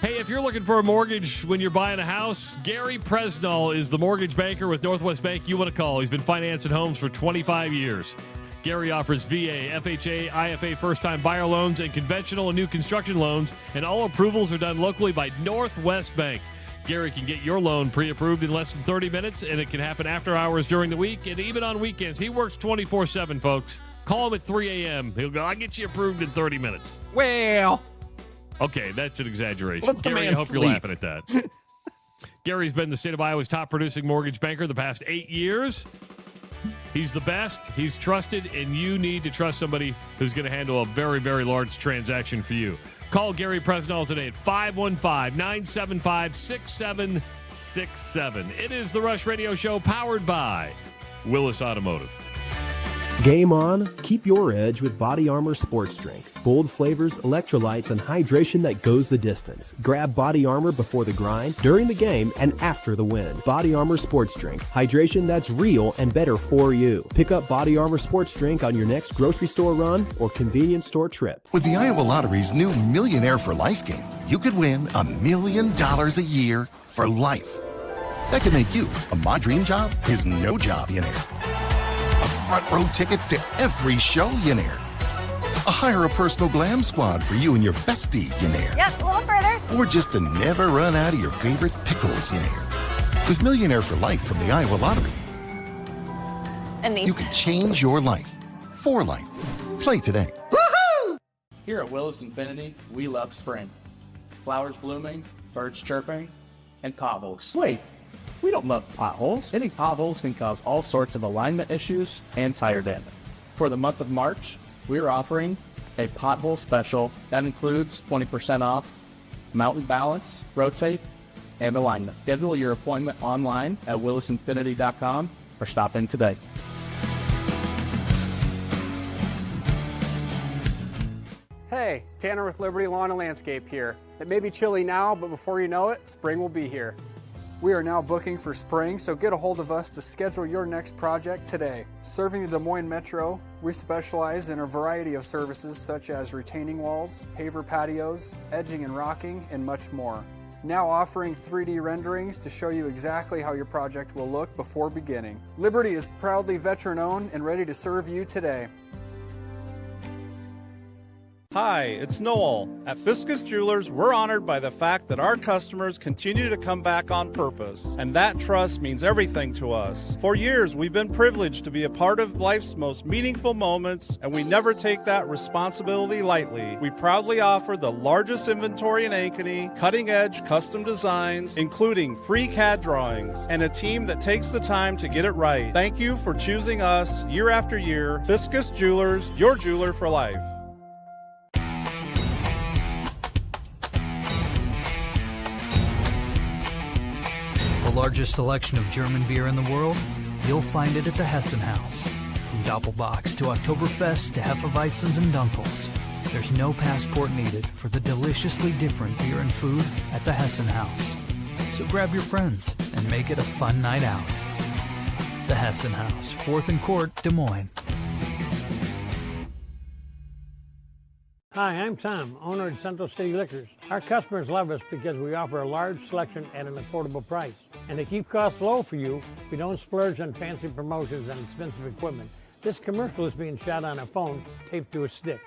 Hey, if you're looking for a mortgage when you're buying a house, Gary Presnall is the mortgage banker with Northwest Bank you want to call. He's been financing homes for 25 years. Gary offers VA, FHA, IFA first-time buyer loans and conventional and new construction loans, and all approvals are done locally by Northwest Bank. Gary can get your loan pre-approved in less than 30 minutes, and it can happen after hours during the week and even on weekends. He works 24/7, folks. Call him at 3 a.m. He'll go, I'll get you approved in 30 minutes. Well. Okay, that's an exaggeration. Let the Gary, man I hope you're sleep. laughing at that. Gary's been the state of Iowa's top producing mortgage banker the past 8 years. He's the best. He's trusted, and you need to trust somebody who's going to handle a very, very large transaction for you. Call Gary Presnall today at 515-975-6767. It is the Rush Radio Show powered by Willis Automotive. Game on, keep your edge with Body Armor Sports Drink. Bold flavors, electrolytes, and hydration that goes the distance. Grab Body Armor before the grind, during the game, and after the win. Body Armor Sports Drink. Hydration that's real and better for you. Pick up Body Armor Sports Drink on your next grocery store run or convenience store trip. With the Iowa Lottery's new Millionaire for Life game, you could win $1 million a year for life. That could make you a My Dream Job is No Job millionaire. Front row tickets to every show millionaire. Hire a personal glam squad for you and your bestie millionaire. Yep, a little further. Or just to never run out of your favorite pickles millionaire. With Millionaire for Life from the Iowa Lottery, And these. you can change your life for life. Play today. Here at Willis Infinity, we love spring. Flowers blooming, birds chirping, and potholes. Wait, we don't love potholes. Hitting potholes can cause all sorts of alignment issues and tire damage. For the month of March, we're offering a pothole special that includes 20% off mountain balance, rotate, and alignment. Schedule your appointment online at willisinfinity.com or stop in today. Hey, Tanner with Liberty Lawn and Landscape here. It may be chilly now, but before you know it, spring will be here. We are now booking for spring, so get a hold of us to schedule your next project today. Serving the Des Moines Metro, we specialize in a variety of services such as retaining walls, paver patios, edging and rocking, and much more. Now offering 3D renderings to show you exactly how your project will look before beginning. Liberty is proudly veteran-owned and ready to serve you today. Hi, it's Noel. At Fiskus Jewelers, we're honored by the fact that our customers continue to come back on purpose, and that trust means everything to us. For years, we've been privileged to be a part of life's most meaningful moments, and we never take that responsibility lightly. We proudly offer the largest inventory in Ankeny, cutting-edge custom designs, including free CAD drawings, and a team that takes the time to get it right. Thank you for choosing us year after year. Fiskus Jewelers, your jeweler for life. The largest selection of German beer in the world? You'll find it at the Hessen House. From Doppelbocks to Oktoberfest to Hefeweizens and Dunkels, there's no passport needed for the deliciously different beer and food at the Hessen House. So grab your friends and make it a fun night out. The Hessen House, 4th and Court, Des Moines. Hi, I'm Tom, owner at Central City Liquors. Our customers love us because we offer a large selection at an affordable price. And to keep costs low for you, we don't splurge on fancy promotions and expensive equipment. This commercial is being shot on a phone taped to a stick.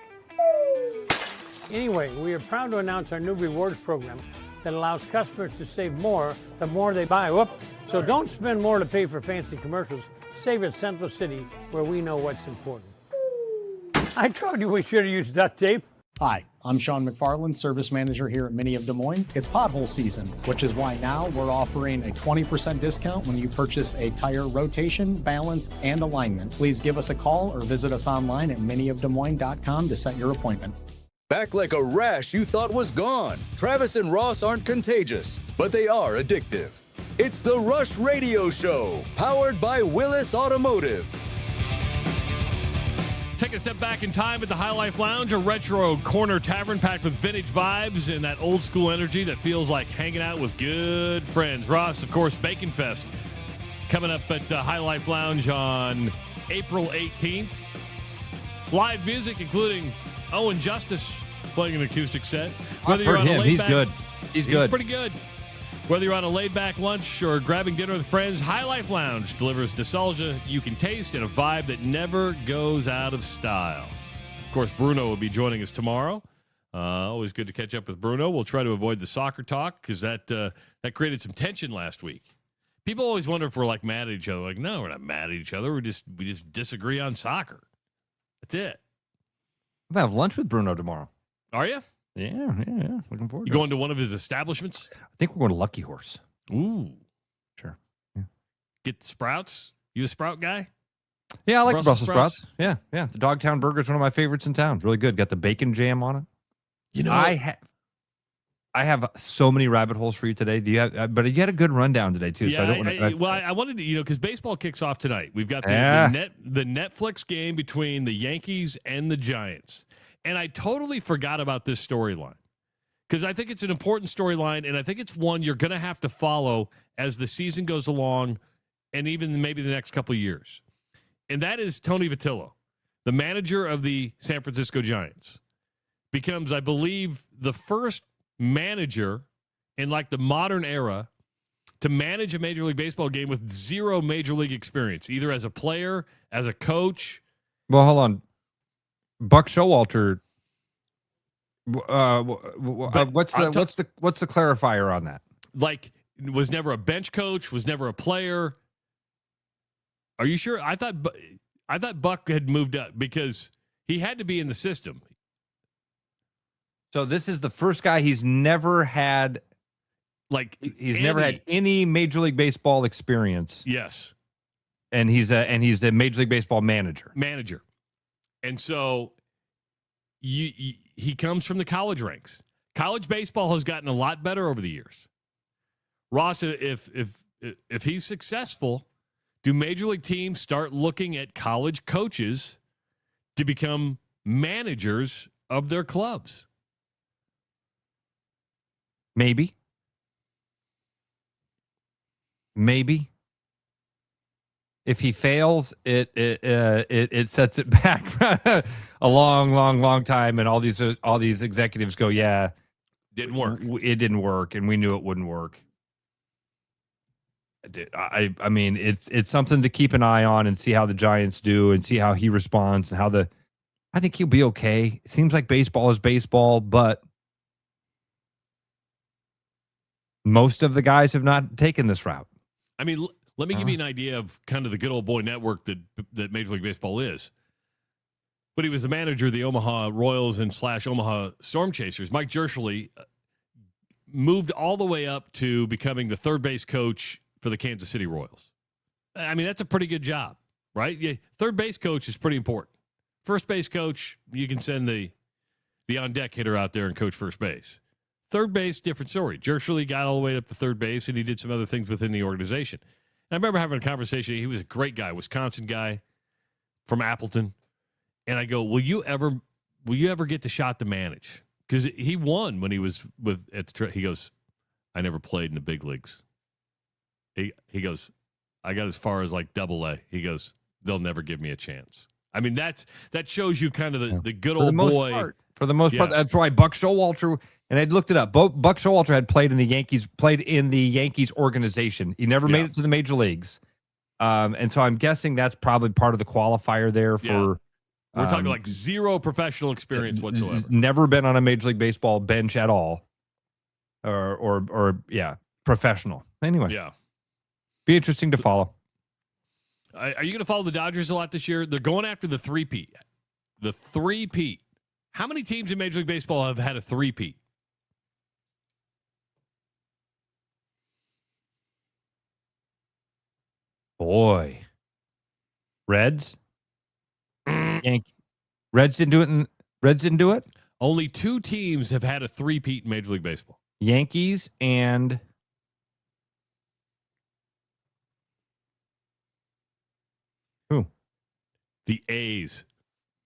Anyway, we are proud to announce our new rewards program that allows customers to save more the more they buy. Whoop. So don't spend more to pay for fancy commercials. Save at Central City, where we know what's important. I told you we should have used duct tape. Hi, I'm Sean McFarland, service manager here at Mini of Des Moines. It's pothole season, which is why now we're offering a 20% discount when you purchase a tire rotation, balance, and alignment. Please give us a call or visit us online at miniofdesmoines.com to set your appointment. Back like a rash you thought was gone. Travis and Ross aren't contagious, but they are addictive. It's the Rush Radio Show, powered by Willis Automotive. Take a step back in time at the High Life Lounge, a retro corner tavern packed with vintage vibes and that old school energy that feels like hanging out with good friends. Ross, of course, Bacon Fest coming up at High Life Lounge on April 18th. Live music, including Owen Justice playing an acoustic set. I've heard him. He's good. He's good. Pretty good. Whether you're on a laid-back lunch or grabbing dinner with friends, High Life Lounge delivers nostalgia you can taste and a vibe that never goes out of style. Of course, Bruno will be joining us tomorrow. Always good to catch up with Bruno. We'll try to avoid the soccer talk because that created some tension last week. People always wonder if we're like mad at each other. Like, no, we're not mad at each other. We just disagree on soccer. That's it. I'm gonna have lunch with Bruno tomorrow. Are you? Yeah. Looking forward. You going to one of his establishments? I think we're going to Lucky Horse. Ooh, sure. Yeah. Get Sprouts. You a Sprout guy? Yeah, I like the Brussels sprouts. Yeah. The Dogtown Burger is one of my favorites in town. It's really good. Got the bacon jam on it. You know, I have so many rabbit holes for you today. Do you have? But you had a good rundown today too. Yeah, so I don't want to. I wanted to, because baseball kicks off tonight. We've got the Netflix game between the Yankees and the Giants. And I totally forgot about this storyline because I think it's an important storyline, and I think it's one you're going to have to follow as the season goes along and even maybe the next couple of years. And that is Tony Vitello, the manager of the San Francisco Giants, becomes, I believe, the first manager in like the modern era to manage a Major League Baseball game with zero Major League experience, either as a player, as a coach. Well, hold on. Buck Showalter. What's the clarifier on that? Like, was never a bench coach, was never a player. Are you sure? I thought Buck had moved up because he had to be in the system. So this is the first guy he's never had. Like never had any Major League Baseball experience. Yes, and he's the Major League Baseball manager. And so he comes from the college ranks. College baseball has gotten a lot better over the years. Ross, if he's successful, Do major league teams start looking at college coaches to become managers of their clubs? Maybe. If he fails, it sets it back a long time, and all these executives go, yeah, didn't work. It didn't work, and we knew it wouldn't work. I mean, it's something to keep an eye on and see how the Giants do and see how he responds and I think he'll be okay. It seems like baseball is baseball, but most of the guys have not taken this route. I mean, let me give you an idea of kind of the good old boy network that Major League Baseball is. But he was the manager of the Omaha Royals and / Omaha Storm Chasers. Mike Jerschley moved all the way up to becoming the third base coach for the Kansas City Royals. I mean, that's a pretty good job, right? Yeah, third base coach is pretty important. First base coach, you can send the on-deck hitter out there and coach first base. Third base, different story. Jerschley got all the way up to third base, and he did some other things within the organization. And I remember having a conversation. He was a great guy, Wisconsin guy from Appleton. And I go, will you ever get the shot to manage? Because he won when he was he goes, I never played in the big leagues. He goes, I got as far as like AA. He goes, they'll never give me a chance. I mean, that shows you kind of the good old boy. For the most part, that's why Buck Showalter, and I'd looked it up. Buck Showalter had played in the Yankees organization. He never made it to the major leagues. And so I'm guessing that's probably part of the qualifier there for. We're talking like zero professional experience whatsoever. Never been on a Major League Baseball bench at all. Or professional. Anyway. Yeah. Be interesting to follow. Are you going to follow the Dodgers a lot this year? They're going after the three-peat. The three-peat. How many teams in Major League Baseball have had a three-peat? Boy. Reds? Reds didn't do it? Only 2 teams have had a three-peat in Major League Baseball. Yankees and... Who? The A's.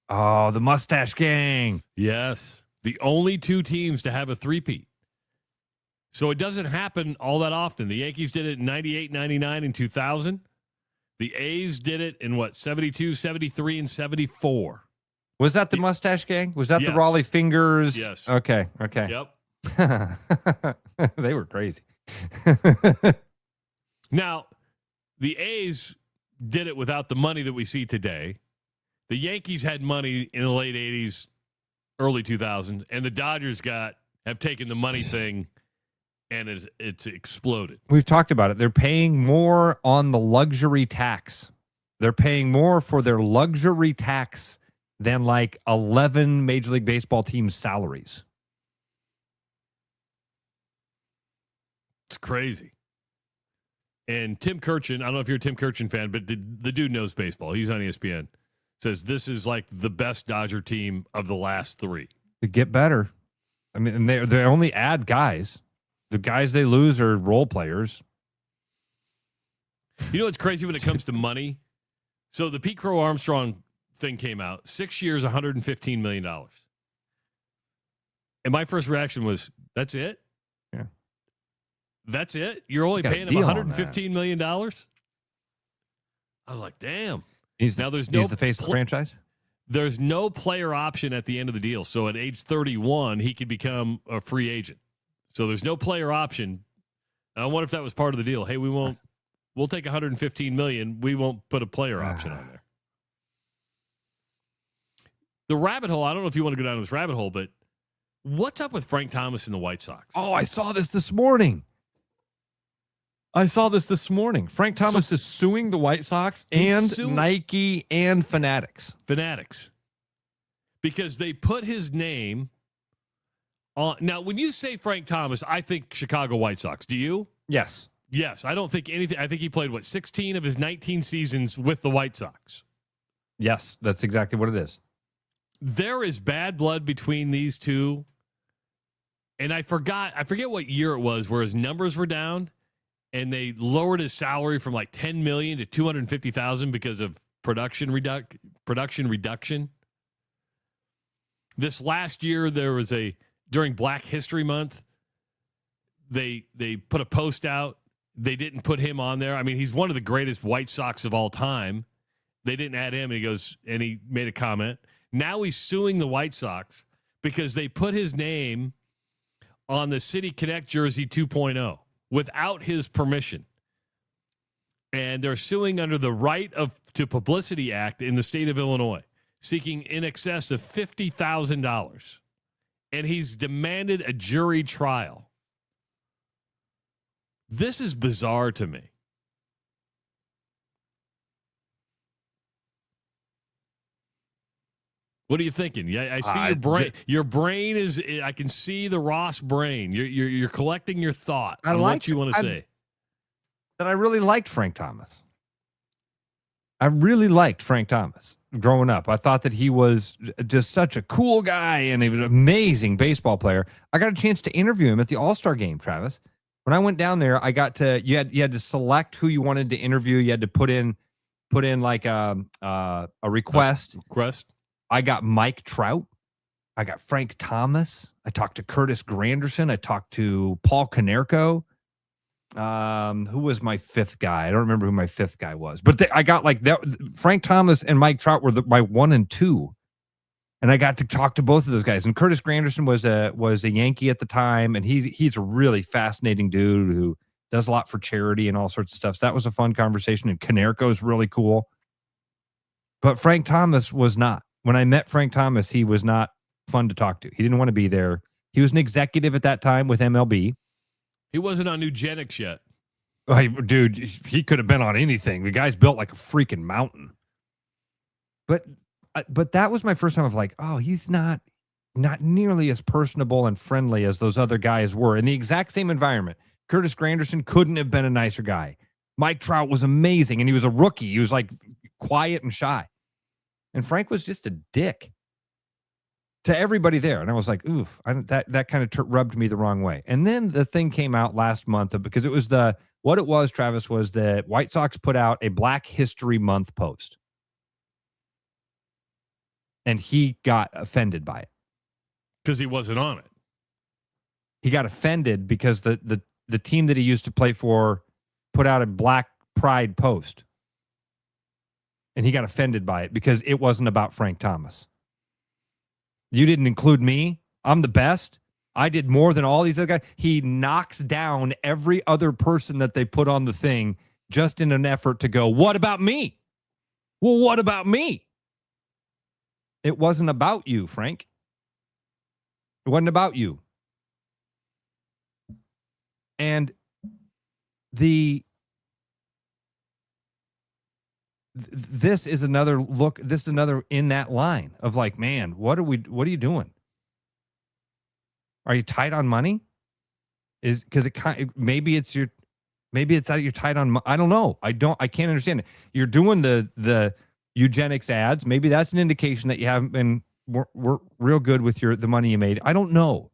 Oh, the Mustache Gang. Yes. The only 2 teams to have a three-peat. So it doesn't happen all that often. The Yankees did it in 98, 99, and 2000. The A's did it in, 72, 73, and 74. Was that the Mustache Gang? Was that the Raleigh Fingers? Yes. Okay. Yep. They were crazy. Now, the A's did it without the money that we see today. The Yankees had money in the late 80s, early 2000s, and the Dodgers have taken the money thing, and it's exploded. We've talked about it. They're paying more on the luxury tax. They're paying more for their luxury tax than like 11 Major League Baseball teams' salaries. It's crazy. And Tim Kirchin, I don't know if you're a Tim Kirchin fan, but the dude knows baseball. He's on ESPN. Says this is like the best Dodger team of the last 3. They get better. I mean, and they only add guys. The guys they lose are role players. You know what's crazy when it comes to money? So the Pete Crow Armstrong thing came out. 6 years, $115 million. And my first reaction was, that's it? Yeah. That's it? You're only paying him $115 million? I was like, damn. He's the face of the franchise? There's no player option at the end of the deal. So at age 31, he could become a free agent. So there's no player option. And I wonder if that was part of the deal. Hey, we'll take $115 million. We won't put a player option on there. The rabbit hole, I don't know if you want to go down this rabbit hole, but what's up with Frank Thomas and the White Sox? Oh, I saw this morning. Frank Thomas is suing the White Sox and Nike and Fanatics. Because they put his name on. Now, when you say Frank Thomas, I think Chicago White Sox. Do you? Yes. Yes. I don't think anything. I think he played, 16 of his 19 seasons with the White Sox. Yes, that's exactly what it is. There is bad blood between these two. And I forget what year it was where his numbers were down. and they lowered his salary from like $10 million to $250,000 because of production reduction. This last year, there was during Black History Month, they put a post out. They didn't put him on there. I mean, he's one of the greatest White Sox of all time. They didn't add him, and he made a comment. Now he's suing the White Sox because they put his name on the City Connect jersey 2.0 without his permission. And they're suing under the Right to Publicity Act in the state of Illinois, seeking in excess of $50,000. And he's demanded a jury trial. This is bizarre to me. What are you thinking? Yeah, I see your brain. Your brain is. I can see the Ross brain. You're collecting your thought on what you want to say. That I really liked Frank Thomas. I really liked Frank Thomas growing up. I thought that he was just such a cool guy, and he was an amazing baseball player. I got a chance to interview him at the All-Star game, Travis. When I went down there, I got to you had to select who you wanted to interview. You had to put in like a request. I got Mike Trout. I got Frank Thomas. I talked to Curtis Granderson. I talked to Paul Konerko. Who was my fifth guy? I don't remember who my fifth guy was. But I got like that. Frank Thomas and Mike Trout were my 1 and 2. And I got to talk to both of those guys. And Curtis Granderson was a Yankee at the time. And he's a really fascinating dude who does a lot for charity and all sorts of stuff. So that was a fun conversation. And Konerko is really cool. But Frank Thomas was not. When I met Frank Thomas, he was not fun to talk to. He didn't want to be there. He was an executive at that time with MLB. He wasn't on Eugenics yet. Dude, he could have been on anything. The guy's built like a freaking mountain. But that was my first time of like, oh, he's not nearly as personable and friendly as those other guys were. In the exact same environment, Curtis Granderson couldn't have been a nicer guy. Mike Trout was amazing, and he was a rookie. He was like quiet and shy. And Frank was just a dick to everybody there. And I was like, oof, that kind of rubbed me the wrong way. And then the thing came out last month because it was what it was, Travis, was that White Sox put out a Black History Month post. And he got offended by it. Because he wasn't on it. He got offended because the team that he used to play for put out a Black Pride post. And he got offended by it because it wasn't about Frank Thomas. You didn't include me. I'm the best. I did more than all these other guys. He knocks down every other person that they put on the thing just in an effort to go, what about me? Well, what about me? It wasn't about you, Frank. It wasn't about you. And this is another look. This is another in that line of like, man, what are you doing? Are you tight on money? Is because maybe it's that you're tight on. I don't know. I can't understand it. You're doing the eugenics ads. Maybe that's an indication that you haven't been we're real good with the money you made. I don't know.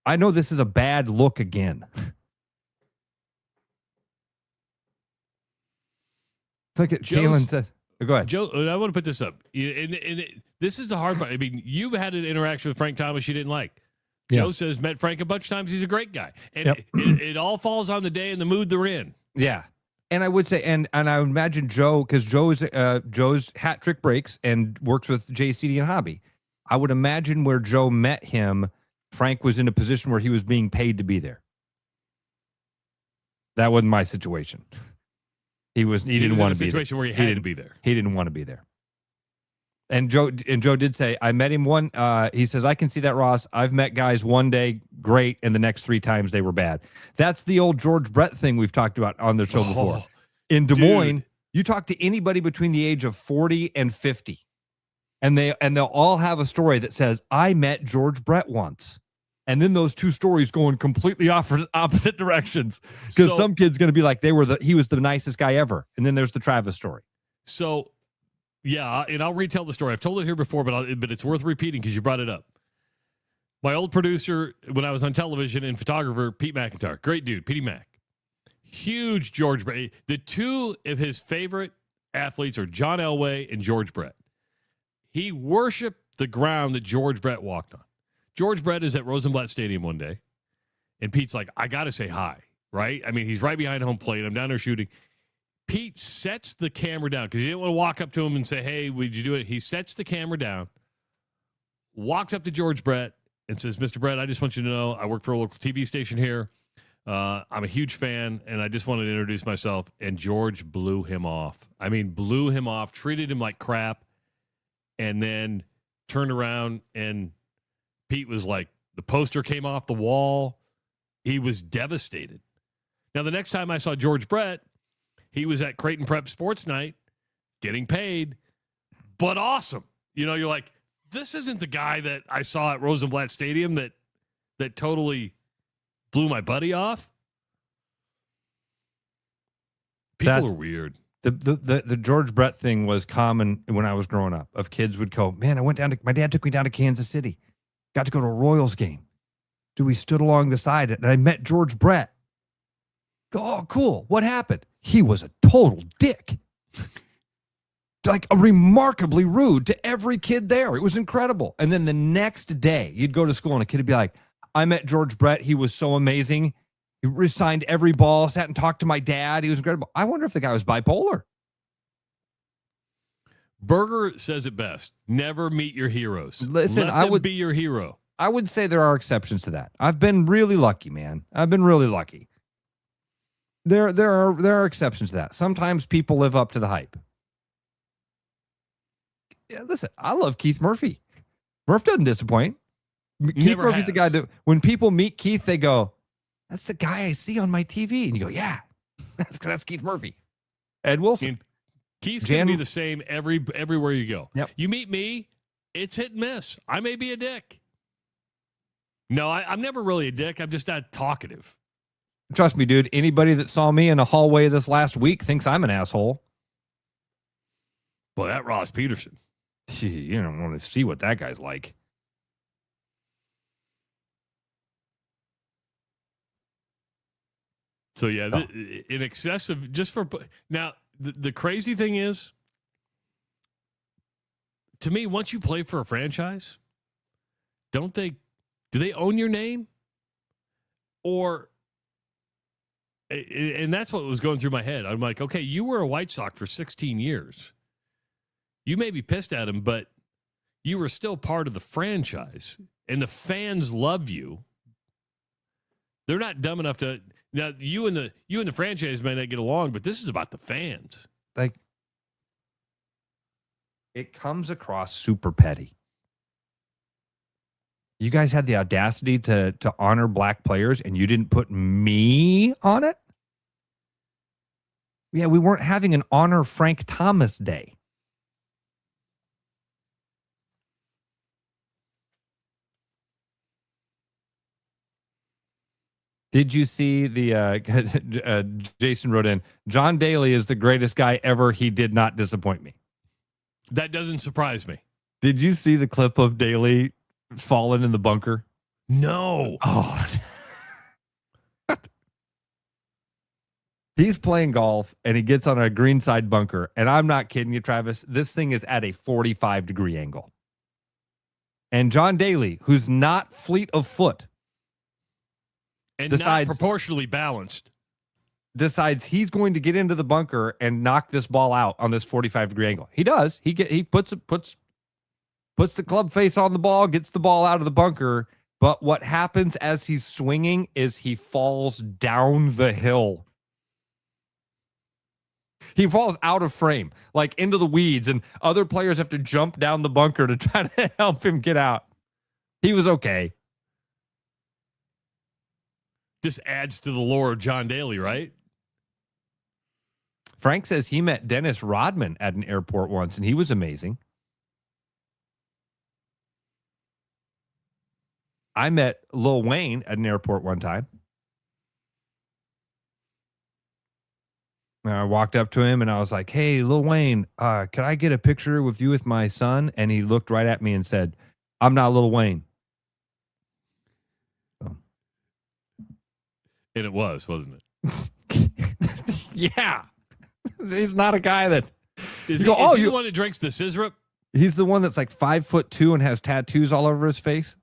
I know this is a bad look again. Look at Jalen says. Go ahead, Joe. I want to put this up. This is the hard part. I mean, you've had an interaction with Frank Thomas you didn't like. Joe says met Frank a bunch of times. He's a great guy, and it all falls on the day and the mood they're in. Yeah, and I would say, and I would imagine Joe, because Joe's hat trick breaks and works with JCD and Hobby. I would imagine where Joe met him, Frank was in a position where he was being paid to be there. That wasn't my situation. He didn't want to be there. Situation where he had to be there. He didn't want to be there. And Joe did say, I met him one. He says, I can see that, Ross. I've met guys one day great, and the next 3 times they were bad. That's the old George Brett thing we've talked about on the show before. In Des Moines, you talk to anybody between the age of 40 and 50, and they'll all have a story that says, I met George Brett once. And then those 2 stories go in completely opposite directions, because some kid's going to be like, he was the nicest guy ever. And then there's the Travis story. So, yeah, and I'll retell the story. I've told it here before, but it's worth repeating because you brought it up. My old producer, when I was on television, and photographer, Pete McIntyre, great dude, Petey Mac. Huge George Brett. The two of his favorite athletes are John Elway and George Brett. He worshiped the ground that George Brett walked on. George Brett is at Rosenblatt Stadium one day, and Pete's like, I got to say hi, right? I mean, he's right behind home plate. I'm down there shooting. Pete sets the camera down because he didn't want to walk up to him and say, hey, would you do it? He sets the camera down, walks up to George Brett, and says, Mr. Brett, I just want you to know I work for a local TV station here. I'm a huge fan, and I just wanted to introduce myself. And George blew him off. I mean, blew him off, treated him like crap, and then turned around, and Pete was like, the poster came off the wall. He was devastated. Now, the next time I saw George Brett, he was at Creighton Prep Sports Night, getting paid, but awesome. You know, you're like, this isn't the guy that I saw at Rosenblatt Stadium that totally blew my buddy off. People are weird. The George Brett thing was common when I was growing up. Of kids would go, man, my dad took me down to Kansas City. Got to go to a Royals game. Dude, we stood along the side and I met George Brett. Oh, cool. What happened? He was a total dick. Like remarkably rude to every kid there. It was incredible. And then the next day, you'd go to school and a kid would be like, I met George Brett. He was so amazing. He resigned every ball, sat and talked to my dad. He was incredible. I wonder if the guy was bipolar. Berger says it best. Never meet your heroes. Listen, I would be your hero. I would say there are exceptions to that. I've been really lucky, man. I've been really lucky. There are exceptions to that. Sometimes people live up to the hype. Yeah, listen, I love Keith Murphy. Murph doesn't disappoint. Keith Murphy's the guy that when people meet Keith, they go, that's the guy I see on my TV. And you go, yeah, that's Keith Murphy. Ed Wilson. Keith's going to be the same everywhere you go. Yep. You meet me, it's hit and miss. I may be a dick. No, I'm never really a dick. I'm just not talkative. Trust me, dude. Anybody that saw me in a hallway this last week thinks I'm an asshole. Well, that Ross Peterson. You don't want to see what that guy's like. So, yeah, in excess of just for now, the crazy thing is, to me, once you play for a franchise, do they own your name? Or, and that's what was going through my head. I'm like, okay, you were a White Sox for 16 years. You may be pissed at him, but you were still part of the franchise, and the fans love you. They're not dumb enough to. Now, you and the franchise may not get along, but this is about the fans. Like, it comes across super petty. You guys had the audacity to honor black players, and you didn't put me on it? Yeah, we weren't having an honor Frank Thomas day. Did you see the Jason wrote in, John Daly is the greatest guy ever. He did not disappoint me. That doesn't surprise me. Did you see the clip of Daly falling in the bunker? No. Oh. He's playing golf and he gets on a greenside bunker. And I'm not kidding you, Travis. This thing is at a 45-degree angle. And John Daly, who's not fleet of foot, and not proportionally balanced, decides he's going to get into the bunker and knock this ball out on this 45-degree angle. He does. He puts the club face on the ball, gets the ball out of the bunker. But what happens as he's swinging is he falls down the hill. He falls out of frame, like into the weeds, and other players have to jump down the bunker to try to help him get out. He was okay. This adds to the lore of John Daly, right? Frank says he met Dennis Rodman at an airport once, and he was amazing. I met Lil Wayne at an airport one time. I walked up to him, and I was like, hey, Lil Wayne, could I get a picture with you with my son? And he looked right at me and said, I'm not Lil Wayne. And it was, wasn't it? Yeah. He's not a guy that... Is You he, go, is "Oh, he you-" the one that drinks the scissor? He's the one that's like 5'2" and has tattoos all over his face.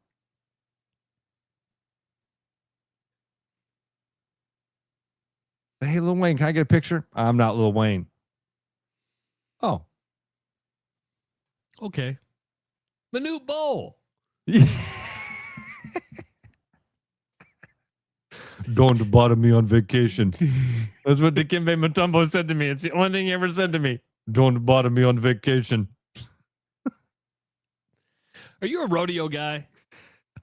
Hey, Lil Wayne, can I get a picture? I'm not Lil Wayne. Oh. Okay. Manute Bowl. Don't bother me on vacation. That's what Dikembe Mutombo said to me. It's the only thing he ever said to me. Don't bother me on vacation. Are you a rodeo guy?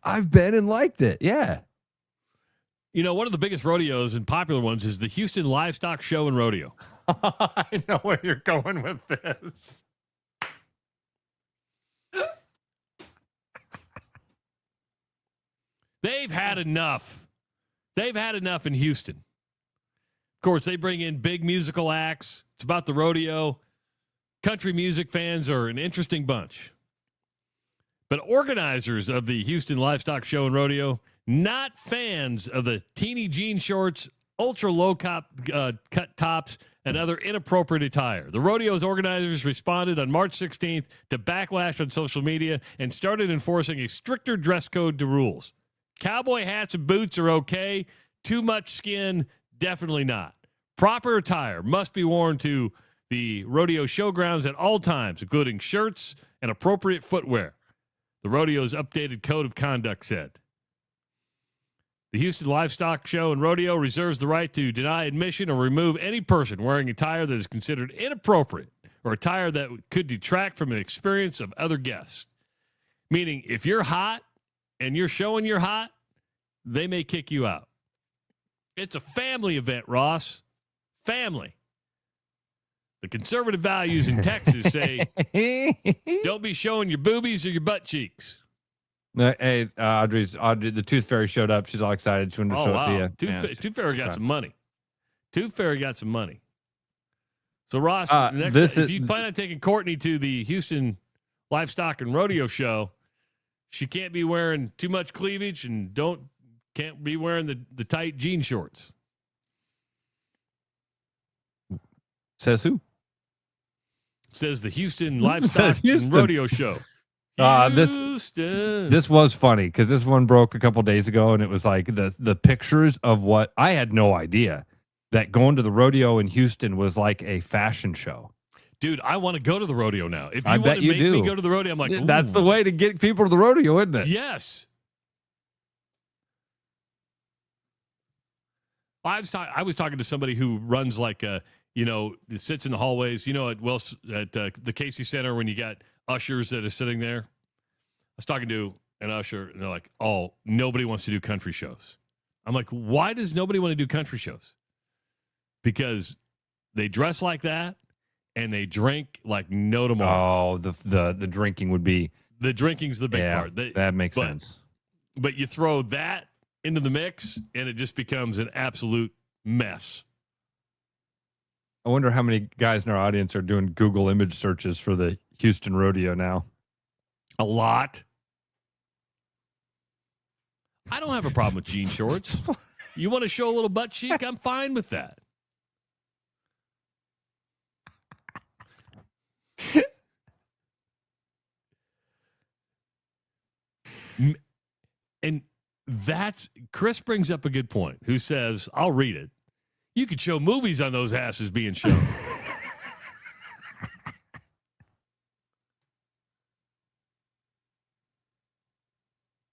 I've been and liked it. Yeah. You know, one of the biggest rodeos and popular ones is the Houston Livestock Show and Rodeo. I know where you're going with this. They've had enough. They've had enough in Houston. Of course, they bring in big musical acts. It's about the rodeo. Country music fans are an interesting bunch. But organizers of the Houston Livestock Show and Rodeo, not fans of the teeny jean shorts, ultra low cut tops, and other inappropriate attire. The rodeo's organizers responded on March 16th to backlash on social media and started enforcing a stricter dress code to rules. Cowboy hats and boots are okay. Too much skin, definitely not. Proper attire must be worn to the rodeo showgrounds at all times, including shirts and appropriate footwear. The rodeo's updated code of conduct said. The Houston Livestock Show and Rodeo reserves the right to deny admission or remove any person wearing attire that is considered inappropriate or attire that could detract from an experience of other guests. Meaning, if you're hot and you're showing you're hot, they may kick you out. It's a family event, Ross. Family. The conservative values in Texas say, don't be showing your boobies or your butt cheeks. Hey, Audrey, the Tooth Fairy showed up. She's all excited. She wanted to show it to you. Tooth Fairy got some money. Tooth Fairy got some money. So, Ross, if you plan on taking Courtney to the Houston Livestock and Rodeo Show, she can't be wearing too much cleavage and can't be wearing the tight jean shorts. Says who? Says the Houston Livestock and Rodeo Show. This was funny because this one broke a couple days ago, and it was like the pictures of what I had no idea that going to the rodeo in Houston was like a fashion show. Dude, I want to go to the rodeo now. If you I want bet to you make do. me go to the rodeo, I'm like, ooh. That's the way to get people to the rodeo, isn't it? Yes. I was talking to somebody who runs like sits in the hallways, at the Casey Center when you got ushers that are sitting there. I was talking to an usher, and they're like, oh, nobody wants to do country shows. I'm like, why does nobody want to do country shows? Because they dress like that, and they drink like no tomorrow. Oh, the drinking would be... The drinking's the big part. That makes sense. But you throw that into the mix, and it just becomes an absolute mess. I wonder how many guys in our audience are doing Google image searches for the Houston Rodeo now. A lot. I don't have a problem with jean shorts. You want to show a little butt cheek? I'm fine with that. And Chris brings up a good point, who says, I'll read it. You could show movies on those asses being shown.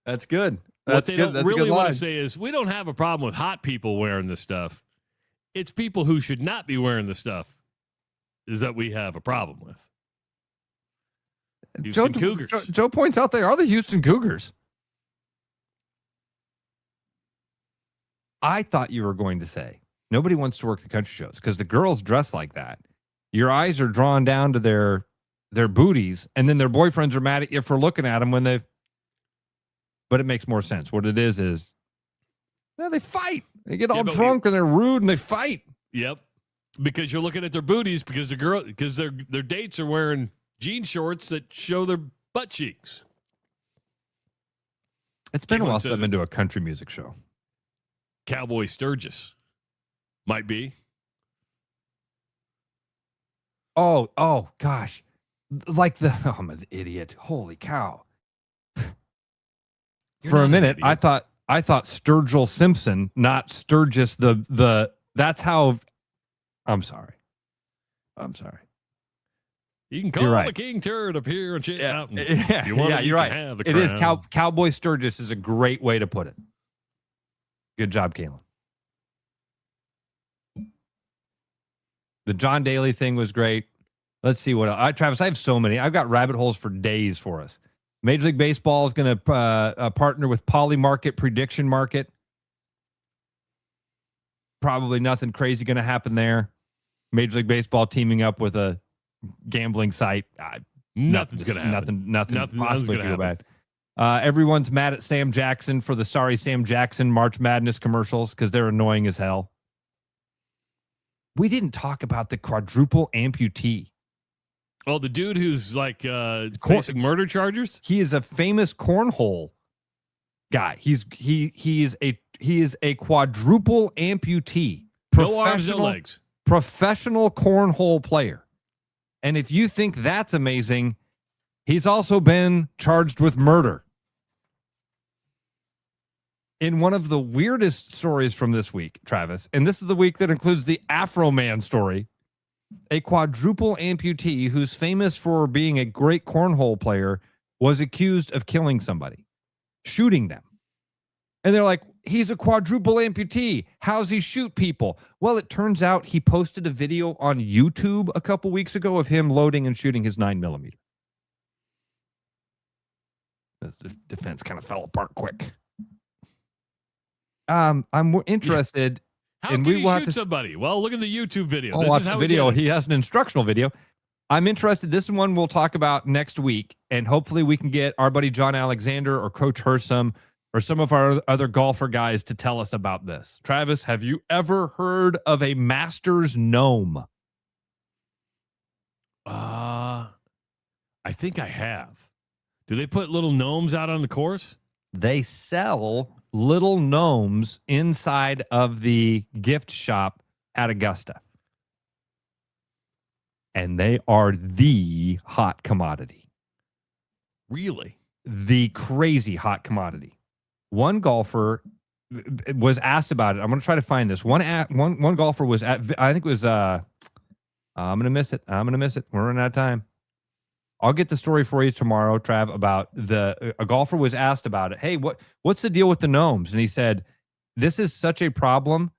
That's good. What they don't really want to say is, we don't have a problem with hot people wearing this stuff. It's people who should not be wearing the stuff is that we have a problem with. Houston Cougars. Joe points out they are the Houston Cougars. I thought you were going to say nobody wants to work the country shows because the girls dress like that. Your eyes are drawn down to their booties, and then their boyfriends are mad at you for looking at them when they've. But it makes more sense. What it is they fight. They get all drunk and they're rude and they fight. Yep, because you're looking at their booties because their dates are wearing jean shorts that show their butt cheeks. It's been a while since I've been to a country music show. Cowboy Sturgis might be. Oh, gosh. I'm an idiot. Holy cow. For a minute, I thought Sturgill Simpson, not Sturgis. That's how. I'm sorry. You can call the King Turd up here and check out. Yeah, you're right. It is Cowboy Sturgis is a great way to put it. Good job, Kalen. The John Daly thing was great. Let's see what else. Travis, I have so many. I've got rabbit holes for days for us. Major League Baseball is going to partner with Polymarket Prediction Market. Probably nothing crazy going to happen there. Major League Baseball teaming up with a gambling site. Nothing's going to happen. Nothing possibly going to bad. Everyone's mad at Sam Jackson for the Sorry Sam Jackson March Madness commercials because they're annoying as hell. We didn't talk about the quadruple amputee. Oh, the dude who's like facing murder charges? He is a famous cornhole guy. He is a quadruple amputee. No arms, no legs. Professional cornhole player. And if you think that's amazing, he's also been charged with murder. In one of the weirdest stories from this week, Travis, and this is the week that includes the Afro Man story, a quadruple amputee who's famous for being a great cornhole player was accused of killing somebody, shooting them. And they're like, he's a quadruple amputee. How's he shoot people? Well, it turns out he posted a video on YouTube a couple weeks ago of him loading and shooting his 9mm. The defense kind of fell apart quick. I'm interested. How can he shoot somebody? Well, look at the YouTube video. I'll watch the video. He has an instructional video. I'm interested. This one we'll talk about next week, and hopefully we can get our buddy John Alexander or Coach Hersom or some of our other golfer guys to tell us about this. Travis, have you ever heard of a Masters gnome? I think I have. Do they put little gnomes out on the course? They sell little gnomes inside of the gift shop at Augusta. And they are the hot commodity. Really? The crazy hot commodity. One golfer was asked about it. I'm going to try to find this. One golfer was at, I think it was, I'm going to miss it. We're running out of time. I'll get the story for you tomorrow, Trav, about a golfer was asked about it. Hey, what's the deal with the gnomes? And he said, this is such a problem.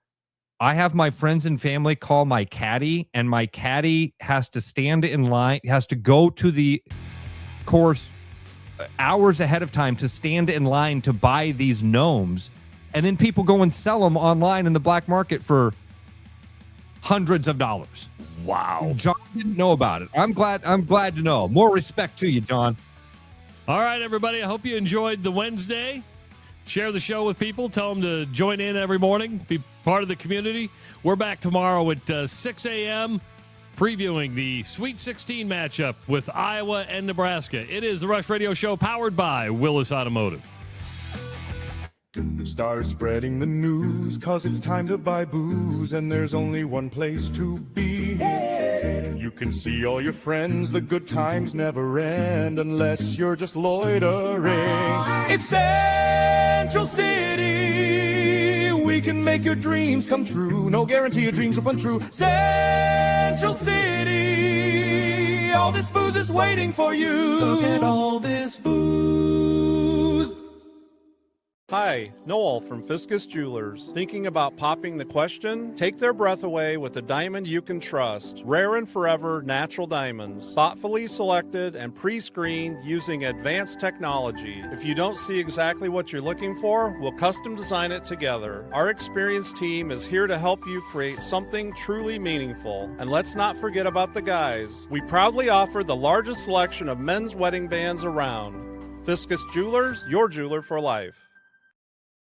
I have my friends and family call my caddy, and my caddy has to stand in line, has to go to the course hours ahead of time to stand in line to buy these gnomes. And then people go and sell them online in the black market for hundreds of dollars. Wow. John didn't know about it. I'm glad to know. More respect to you, John. All right, everybody. I hope you enjoyed the Wednesday. Share the show with people. Tell them to join in every morning. Be part of the community. We're back tomorrow at 6 a.m. previewing the Sweet 16 matchup with Iowa and Nebraska. It is the Rush Radio Show powered by Willis Automotive. Start spreading the news, 'cause it's time to buy booze, and there's only one place to be. You can see all your friends, the good times never end, unless you're just loitering. It's Central City, we can make your dreams come true. No guarantee your dreams will come true. Central City, all this booze is waiting for you. Look at all this booze. Hi, Noel from Fiscus Jewelers. Thinking about popping the question? Take their breath away with a diamond you can trust. Rare and forever natural diamonds. Thoughtfully selected and pre-screened using advanced technology. If you don't see exactly what you're looking for, we'll custom design it together. Our experienced team is here to help you create something truly meaningful. And let's not forget about the guys. We proudly offer the largest selection of men's wedding bands around. Fiscus Jewelers, your jeweler for life.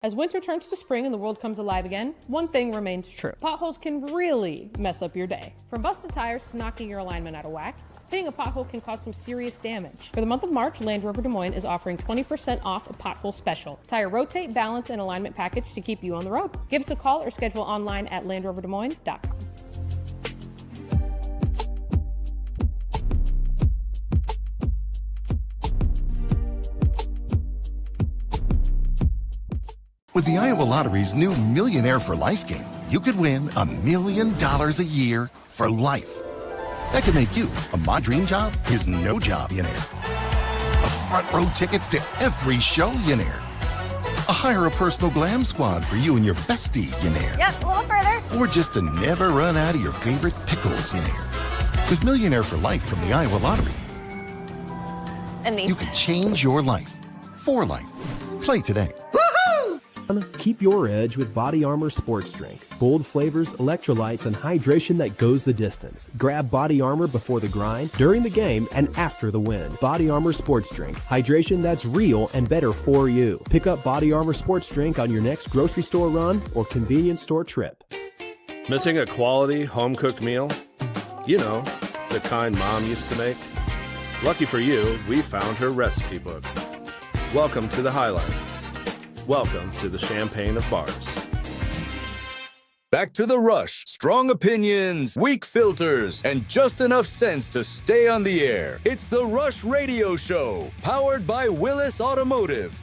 As winter turns to spring and the world comes alive again, one thing remains true. Potholes can really mess up your day. From busted tires to knocking your alignment out of whack, hitting a pothole can cause some serious damage. For the month of March, Land Rover Des Moines is offering 20% off a pothole special. Tire rotate, balance, and alignment package to keep you on the road. Give us a call or schedule online at LandRoverDesMoines.com. With the Iowa Lottery's new Millionaire for Life game, you could win $1 million a year for life. That could make you a My Dream Job is No Job millionaire. A front row tickets to every show millionaire. A hire a personal glam squad for you and your bestie millionaire. Yep, a little further. Or just to never run out of your favorite pickles millionaire. With Millionaire for Life from the Iowa Lottery, And these. you can change your life for life. Play today. Keep your edge with Body Armor Sports Drink. Bold flavors, electrolytes, and hydration that goes the distance. Grab Body Armor before the grind, during the game, and after the win. Body Armor Sports Drink. Hydration that's real and better for you. Pick up Body Armor Sports Drink on your next grocery store run or convenience store trip. Missing a quality home-cooked meal? You know, the kind Mom used to make? Lucky for you, we found her recipe book. Welcome to the High Life. Welcome to the Champagne of Bars. Back to the Rush. Strong opinions, weak filters, and just enough sense to stay on the air. It's the Rush Radio Show, powered by Willis Automotive.